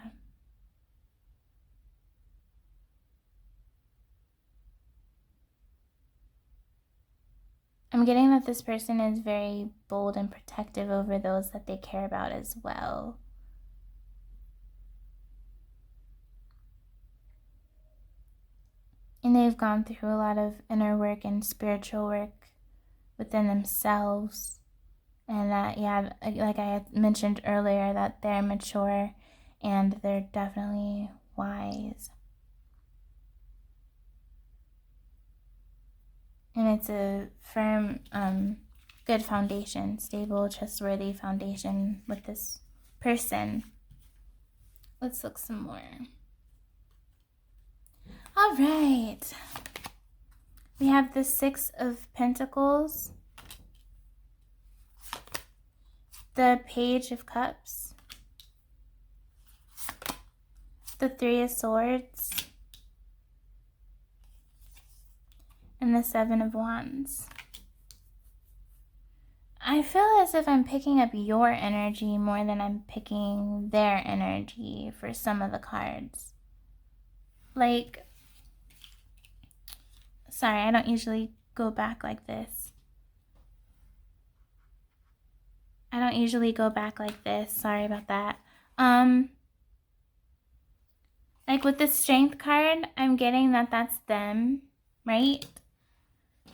I'm getting that this person is very bold and protective over those that they care about as well. And they've gone through a lot of inner work and spiritual work within themselves. And yeah, like I had mentioned earlier, that they're mature and they're definitely wise. And it's a firm, good foundation, stable, trustworthy foundation with this person. Let's look some more. All right. We have the Six of Pentacles, the Page of Cups, the Three of Swords, and the Seven of Wands. I feel as if I'm picking up your energy more than I'm picking their energy for some of the cards. Like, sorry, I don't usually go back like this. Sorry about that. Like with the Strength card, I'm getting that that's them, right?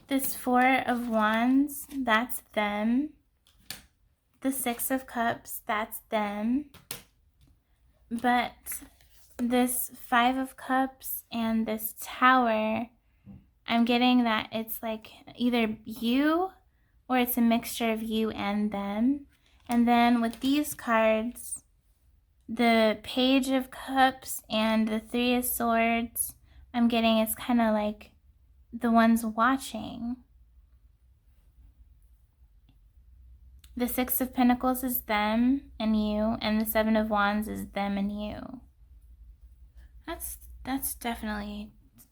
This Four of Wands, that's them. The Six of Cups, that's them. But this Five of Cups and this Tower, I'm getting that it's like either you or it's a mixture of you and them. And then with these cards, the Page of Cups and the Three of Swords, I'm getting it's kind of like the ones watching. The Six of Pentacles is them and you, and the Seven of Wands is them and you. That's definitely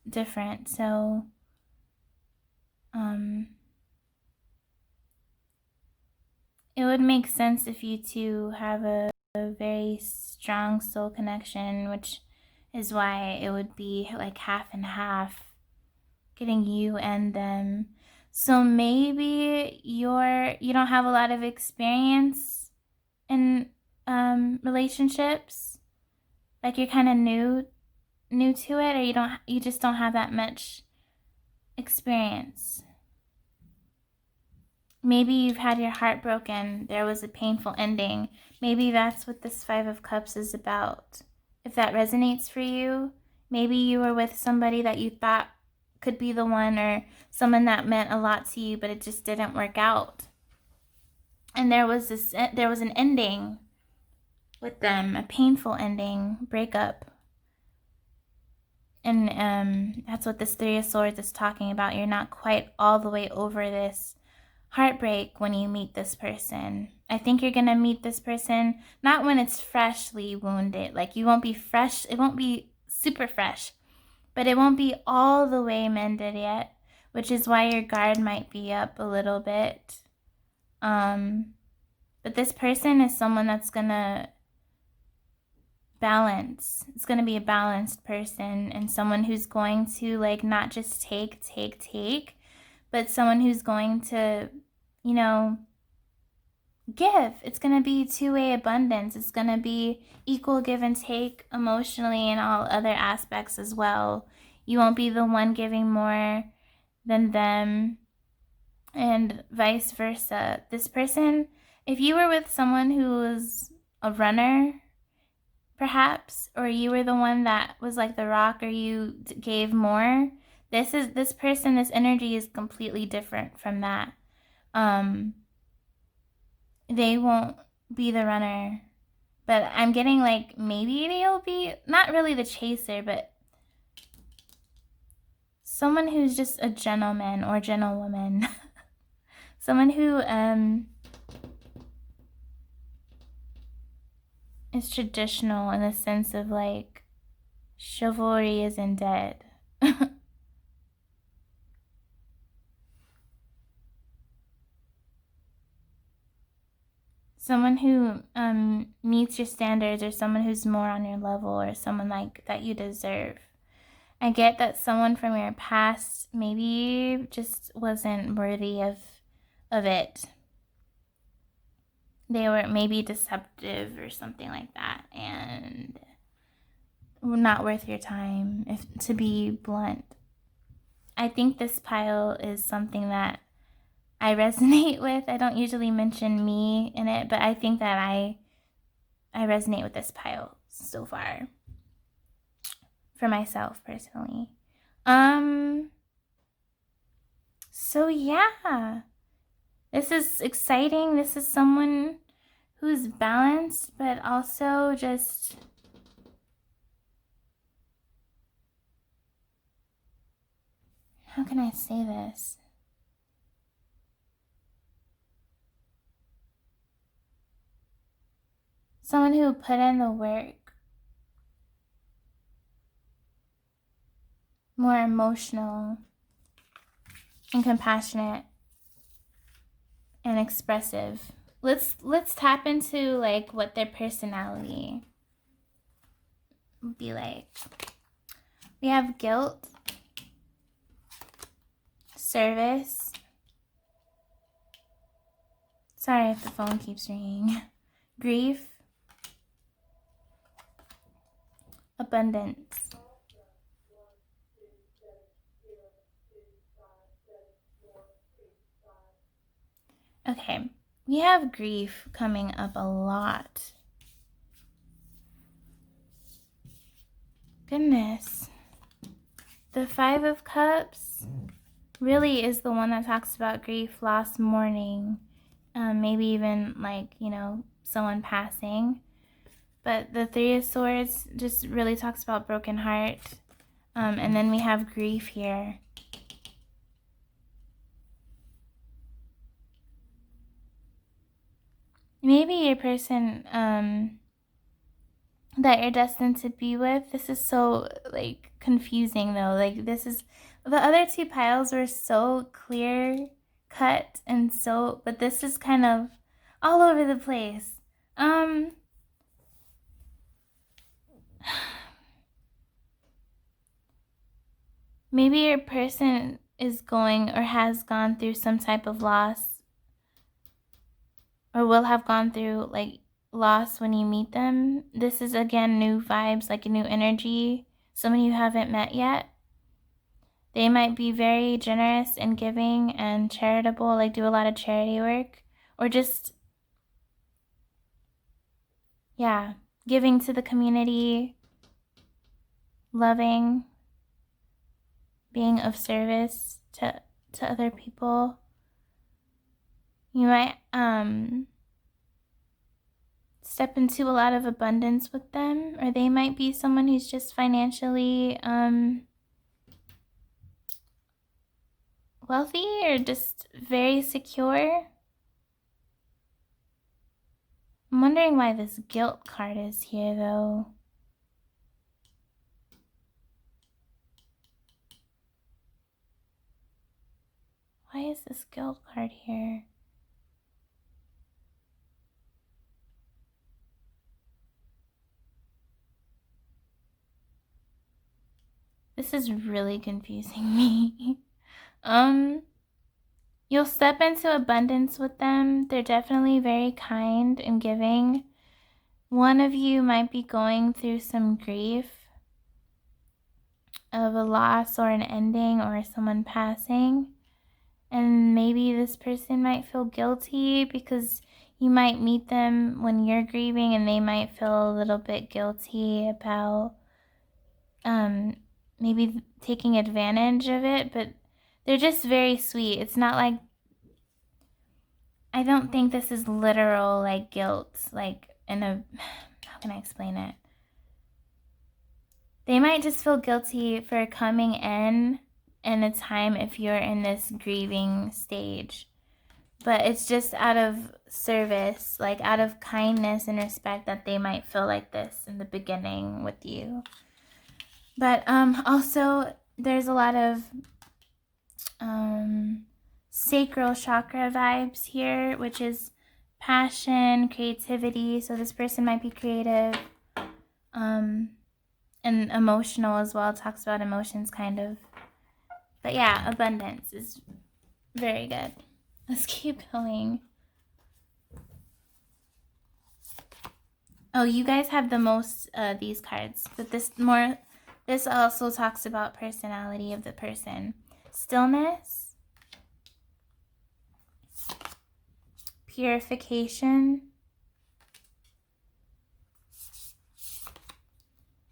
different. So, it would make sense if you two have a very strong soul connection, which is why it would be like half and half, getting you and them. So maybe you don't have a lot of experience in relationships, like you're kind of new to it, or you just don't have that much experience. Maybe you've had your heart broken, there was a painful ending. Maybe that's what this Five of Cups is about. If that resonates for you, maybe you were with somebody that you thought could be the one, or someone that meant a lot to you, but it just didn't work out. And there was an ending with them, a painful ending, breakup. And that's what this Three of Swords is talking about. You're not quite all the way over this heartbreak when you meet this person. I think you're gonna meet this person not when it's freshly wounded. Like, you won't be fresh, it won't be super fresh, but it won't be all the way mended yet, which is why your guard might be up a little bit. But this person is someone that's gonna balance. It's gonna be a balanced person, and someone who's going to like not just take, but someone who's going to, give. It's gonna be two-way abundance. It's gonna be equal give and take emotionally and all other aspects as well. You won't be the one giving more than them, and vice versa. This person, if you were with someone who was a runner, perhaps, or you were the one that was like the rock, or you gave more, this person, this energy is completely different from that. They won't be the runner, but I'm getting like maybe they'll be not really the chaser, but someone who's just a gentleman or gentlewoman. Someone who is traditional in the sense of like chivalry isn't dead. Someone who meets your standards, or someone who's more on your level, or someone like that you deserve. I get that someone from your past maybe just wasn't worthy of it. They were maybe deceptive or something like that, and not worth your time, if to be blunt. I think this pile is something that I resonate with. I don't usually mention me in it, but I think that I resonate with this pile so far for myself personally. So yeah, this is exciting. This is someone who's balanced, but also just how can I say this? Someone who put in the work, more emotional and compassionate and expressive. Let's tap into like what their personality would be like. We have guilt, service. Sorry if the phone keeps ringing. Grief, abundance. Okay, we have grief coming up a lot. Goodness. The Five of Cups really is the one that talks about grief, loss, mourning, maybe even like, someone passing. But the Three of Swords just really talks about broken heart. And then we have grief here. Maybe your person that you're destined to be with, this is so like confusing though. Like this is, the other two piles were so clear cut and so, but this is kind of all over the place. Maybe your person is going or has gone through some type of loss, or will have gone through like loss when you meet them. This is again new vibes, like a new energy, someone you haven't met yet. They might be very generous and giving and charitable, like do a lot of charity work, or just, yeah, giving to the community, loving, being of service to other people. You might step into a lot of abundance with them, or they might be someone who's just financially wealthy or just very secure. I'm wondering why this guilt card is here though. Why is this guilt card here? This is really confusing me. You'll step into abundance with them. They're definitely very kind and giving. One of you might be going through some grief of a loss or an ending or someone passing. And maybe this person might feel guilty because you might meet them when you're grieving and they might feel a little bit guilty about maybe taking advantage of it, but they're just very sweet. It's not like, I don't think this is literal like guilt, like in a, how can I explain it? They might just feel guilty for coming in a time if you're in this grieving stage. But it's just out of service, like out of kindness and respect that they might feel like this in the beginning with you. But also there's a lot of sacral chakra vibes here, which is passion, creativity. So this person might be creative and emotional as well. It talks about emotions kind of. But yeah, abundance is very good. Let's keep going. Oh, you guys have the most these cards, but this also talks about personality of the person. Stillness, purification,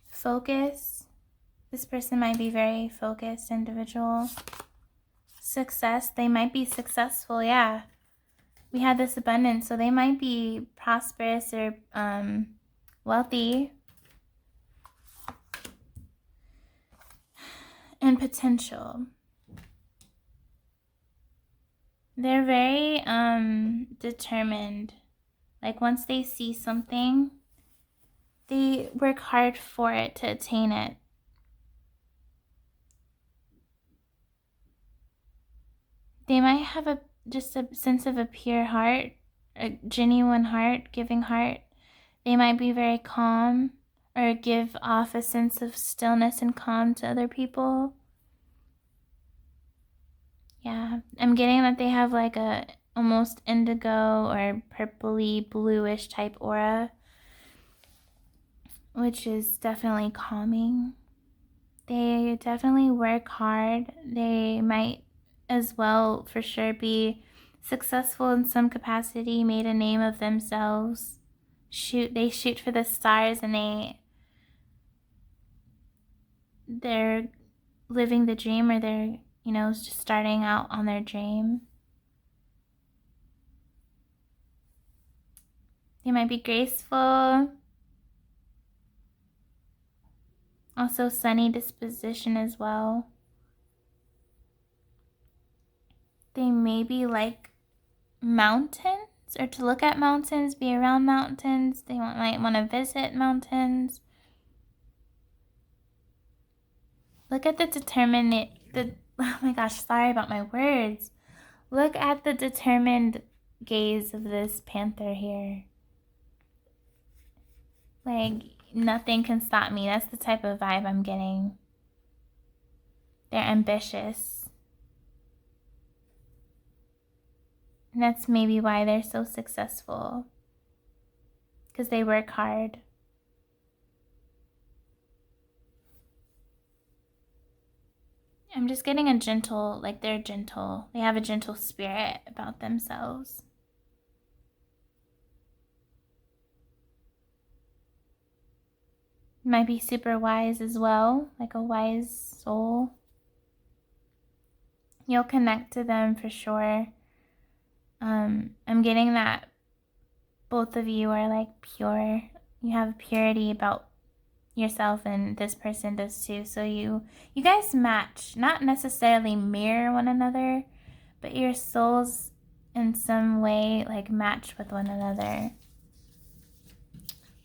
focus. This person might be very focused individual. Success, they might be successful, yeah. We had this abundance, so they might be prosperous or wealthy. And potential. They're very determined. Like once they see something, they work hard for it to attain it. They might have just a sense of a pure heart, a genuine heart, giving heart. They might be very calm or give off a sense of stillness and calm to other people. Yeah, I'm getting that they have like a almost indigo or purpley bluish type aura, which is definitely calming. They definitely work hard. They might as well for sure be successful in some capacity, made a name of themselves. They shoot for the stars, and they're living the dream, or they're, just starting out on their dream. They might be graceful. Also sunny disposition as well. They may be like mountains, or to look at mountains, be around mountains. They might want to visit mountains. Look at the oh my gosh, sorry about my words. Look at the determined gaze of this panther here. Like, nothing can stop me. That's the type of vibe I'm getting. They're ambitious. And that's maybe why they're so successful. Because they work hard. I'm just getting a gentle, like they're gentle. They have a gentle spirit about themselves. Might be super wise as well, like a wise soul. You'll connect to them for sure. I'm getting that both of you are like pure. You have purity about yourself, and this person does too. So you guys match, not necessarily mirror one another, but your souls in some way like match with one another.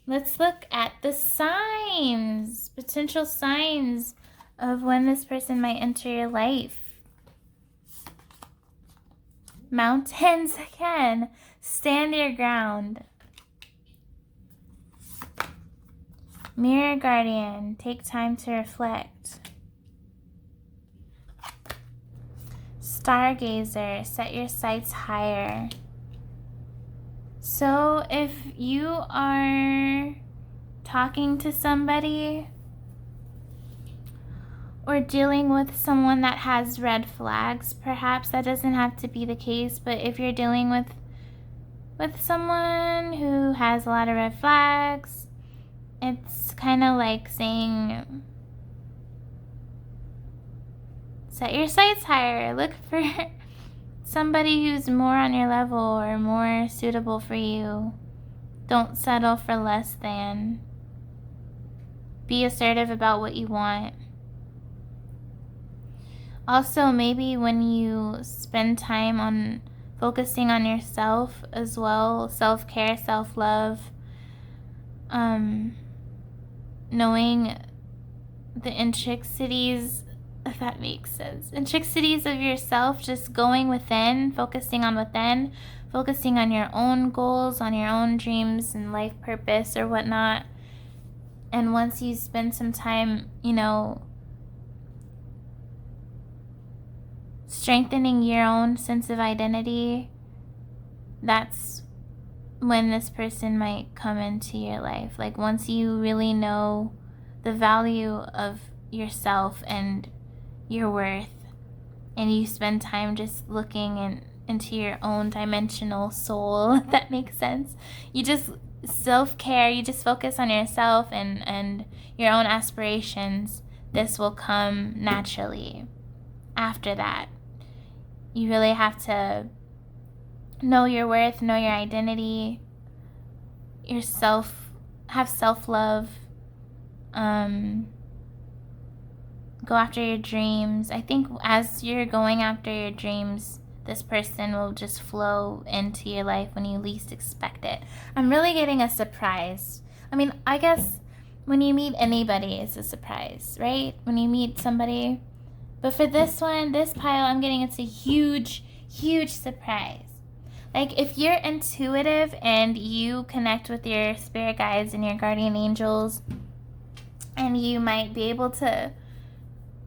Let's look at the signs, potential signs of when this person might enter your life. Mountains again. Stand your ground. Mirror guardian. Take time to reflect. Stargazer. Set your sights higher. So if you are talking to somebody or dealing with someone that has red flags, perhaps that doesn't have to be the case, but if you're dealing with someone who has a lot of red flags, it's kind of like saying, set your sights higher. Look for somebody who's more on your level or more suitable for you. Don't settle for less than. Be assertive about what you want. Also, maybe when you spend time on focusing on yourself as well, self-care, self-love, knowing the intricacies, if that makes sense, intricacies of yourself, just going within, focusing on within, focusing on your own goals, on your own dreams and life purpose or whatnot. And once you spend some time, strengthening your own sense of identity, that's when this person might come into your life. Like once you really know the value of yourself and your worth, and you spend time just looking into your own dimensional soul, if that makes sense. You just self-care, you just focus on yourself and your own aspirations. This will come naturally. After that, you really have to know your worth, know your identity, yourself, have self-love, go after your dreams. I think as you're going after your dreams, this person will just flow into your life when you least expect it. I'm really getting a surprise. I mean, I guess when you meet anybody, it's a surprise, right? When you meet somebody. But for this one, this pile, I'm getting it's a huge, huge surprise. Like, if you're intuitive and you connect with your spirit guides and your guardian angels, and you might be able to,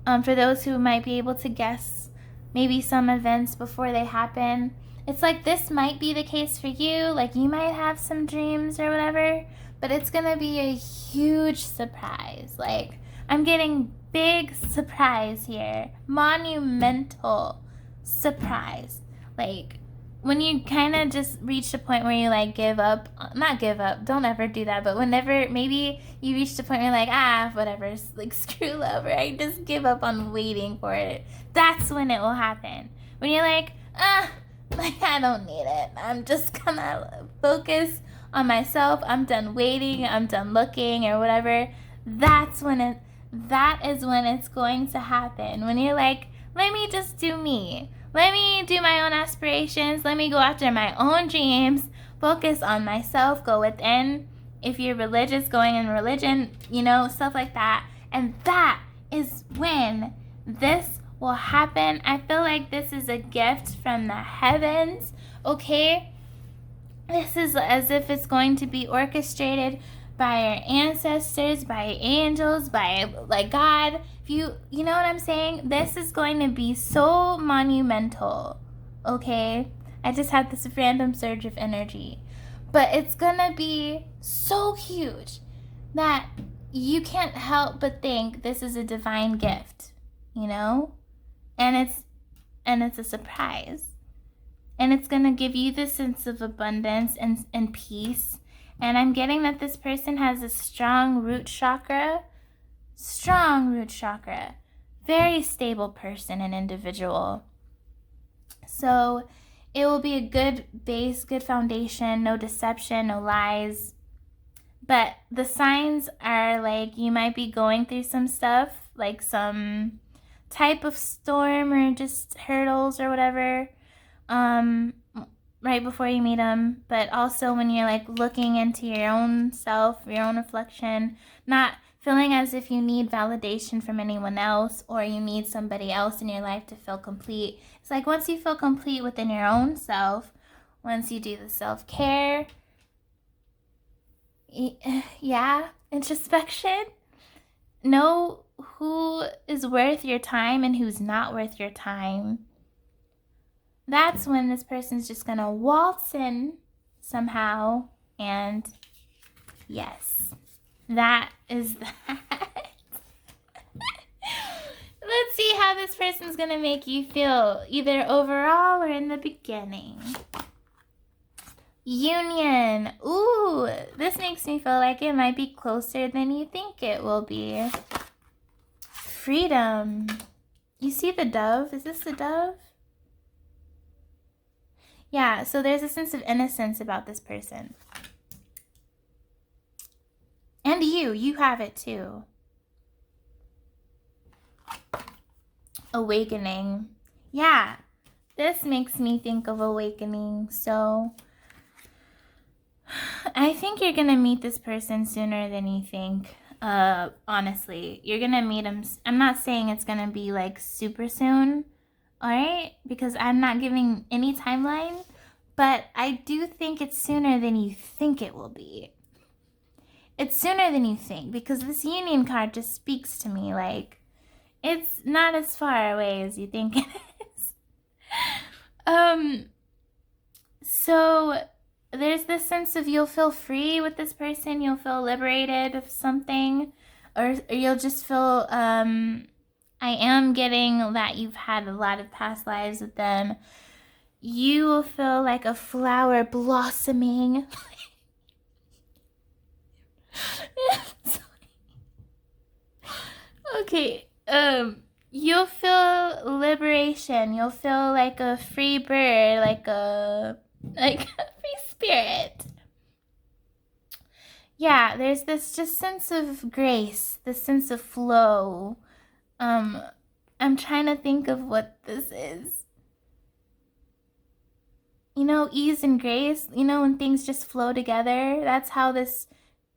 for those who might be able to guess maybe some events before they happen, it's like this might be the case for you. Like, you might have some dreams or whatever, but it's going to be a huge surprise. Like, I'm getting big surprise here. Monumental surprise. Like, when you kind of just reach a point where you like give up, not give up, don't ever do that, but whenever maybe you reach the point where you're like, whatever, like screw love, right? Just give up on waiting for it. That's when it will happen. When you're like, like I don't need it. I'm just gonna focus on myself. I'm done waiting. I'm done looking or whatever. That is when it's going to happen. When you're like, let me just do me. Let me do my own aspirations. Let me go after my own dreams. Focus on myself. Go within. If you're religious, going in religion, stuff like that. And that is when this will happen. I feel like this is a gift from the heavens, okay? This is as if it's going to be orchestrated by our ancestors, by angels, by like God. If you know what I'm saying? This is going to be so monumental, okay? I just had this random surge of energy. But it's going to be so huge that you can't help but think this is a divine gift, And it's a surprise. And it's going to give you the sense of abundance and peace. And I'm getting that this person has a strong root chakra. Very stable person and individual. So it will be a good base, good foundation, no deception, no lies. But the signs are like you might be going through some stuff, like some type of storm or just hurdles or whatever, right before you meet them. But also when you're like looking into your own self, your own reflection, not feeling as if you need validation from anyone else or you need somebody else in your life to feel complete. It's like once you feel complete within your own self, once you do the self-care, introspection, know who is worth your time and who's not worth your time. That's when this person's just gonna waltz in somehow, and yes, that is that. Let's see how this person's gonna make you feel, either overall or in the beginning. Union. Ooh, this makes me feel like it might be closer than you think it will be. Freedom. You see the dove? Is this the dove? Yeah, so there's a sense of innocence about this person. And you have it too. Awakening. Yeah, this makes me think of awakening. So I think you're going to meet this person sooner than you think. Honestly, you're going to meet him. I'm not saying it's going to be like super soon. All right? Because I'm not giving any timeline. But I do think it's sooner than you think it will be. It's sooner than you think. Because this union card just speaks to me like it's not as far away as you think it is. So there's this sense of you'll feel free with this person. You'll feel liberated of something. Or you'll just feel, I am getting that you've had a lot of past lives with them. You will feel like a flower blossoming. Okay, you'll feel liberation. You'll feel like a free bird, like a free spirit. Yeah, there's this just sense of grace, this sense of flow. I'm trying to think of what this is. ease and grace, when things just flow together. That's how this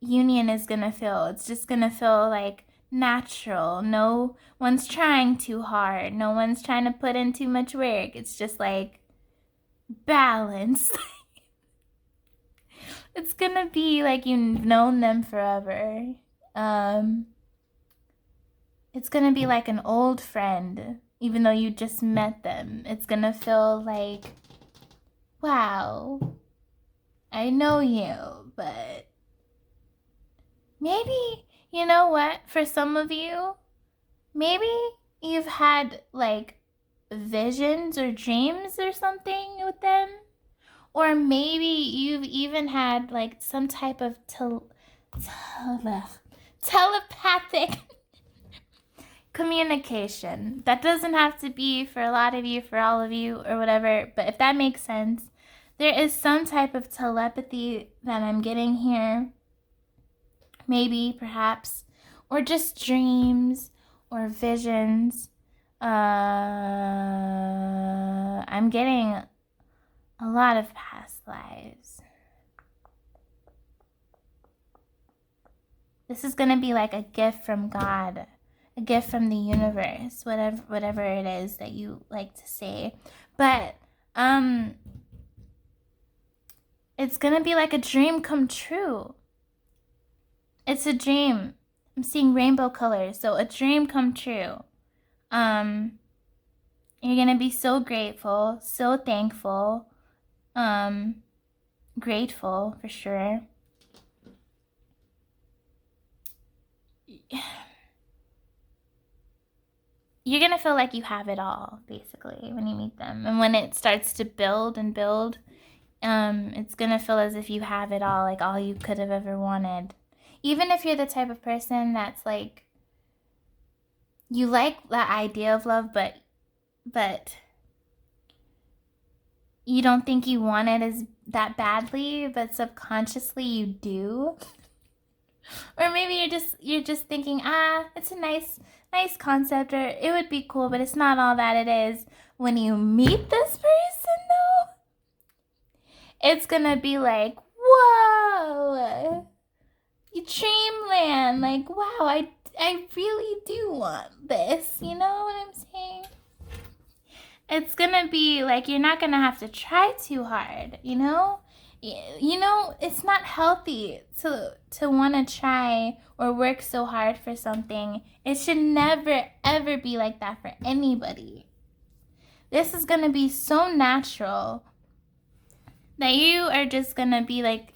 union is gonna feel. It's just gonna feel like natural. No one's trying too hard. No one's trying to put in too much work. It's just like balanced. It's gonna be like you've known them forever. It's gonna be like an old friend, even though you just met them. It's gonna feel like, wow, I know you, but maybe, you know what, for some of you, maybe you've had like visions or dreams or something with them. Or maybe you've even had like some type of telepathic communication. That doesn't have to be for a lot of you, for all of you, or whatever. But if that makes sense, there is some type of telepathy that I'm getting here. Maybe, perhaps. Or just dreams or visions. I'm getting a lot of past lives. This is going to be like a gift from God, a gift from the universe, whatever it is that you like to say. But it's going to be like a dream come true. It's a dream. I'm seeing rainbow colors, so a dream come true. You're going to be so grateful, so thankful. Grateful for sure. You're gonna feel like you have it all, basically, when you meet them. And when it starts to build and build, it's gonna feel as if you have it all, like all you could have ever wanted. Even if you're the type of person that's like, you like that idea of love, but you don't think you want it as that badly, but subconsciously you do. Or maybe you're just thinking, it's a nice concept, or it would be cool, but it's not all that it is. When you meet this person though, it's gonna be like, whoa, dreamland, like, wow, I really do want this, you know what I'm saying? It's gonna be like you're not gonna have to try too hard, you know? It's not healthy to want to try or work so hard for something. It should never, ever be like that for anybody. This is gonna be so natural that you are just gonna be like,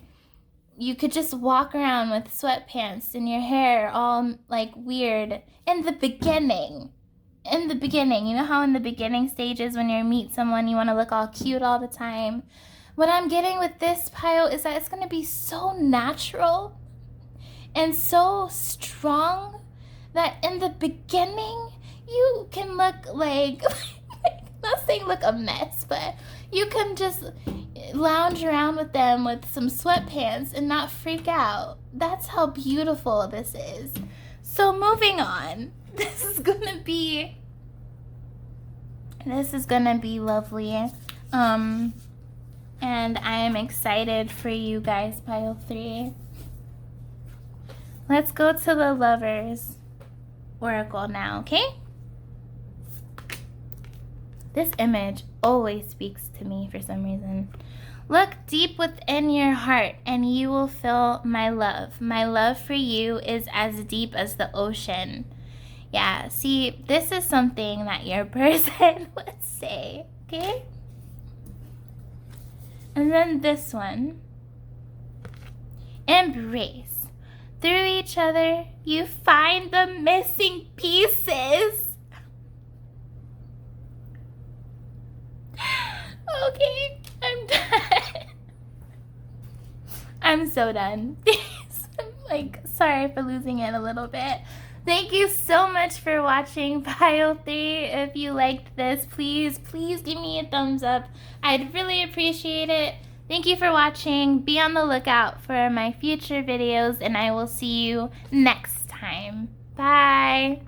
you could just walk around with sweatpants and your hair all like weird in the beginning. You know how in the beginning stages when you meet someone you want to look all cute all the time? What I'm getting with this pile is that it's going to be so natural and so strong that in the beginning you can look like, not saying look a mess, but you can just lounge around with them with some sweatpants and not freak out. That's how beautiful this is. So moving on. This is gonna be lovely. And I am excited for you guys, pile 3. Let's go to the Lovers Oracle now, okay? This image always speaks to me for some reason. Look deep within your heart and you will feel my love. My love for you is as deep as the ocean. Yeah, see, this is something that your person would say, okay? And then this one. Embrace. Through each other, you find the missing pieces. Okay, I'm done. I'm so done. I'm like, sorry for losing it a little bit. Thank you so much for watching Pile 3. If you liked this, please give me a thumbs up. I'd really appreciate it. Thank you for watching. Be on the lookout for my future videos, and I will see you next time. Bye.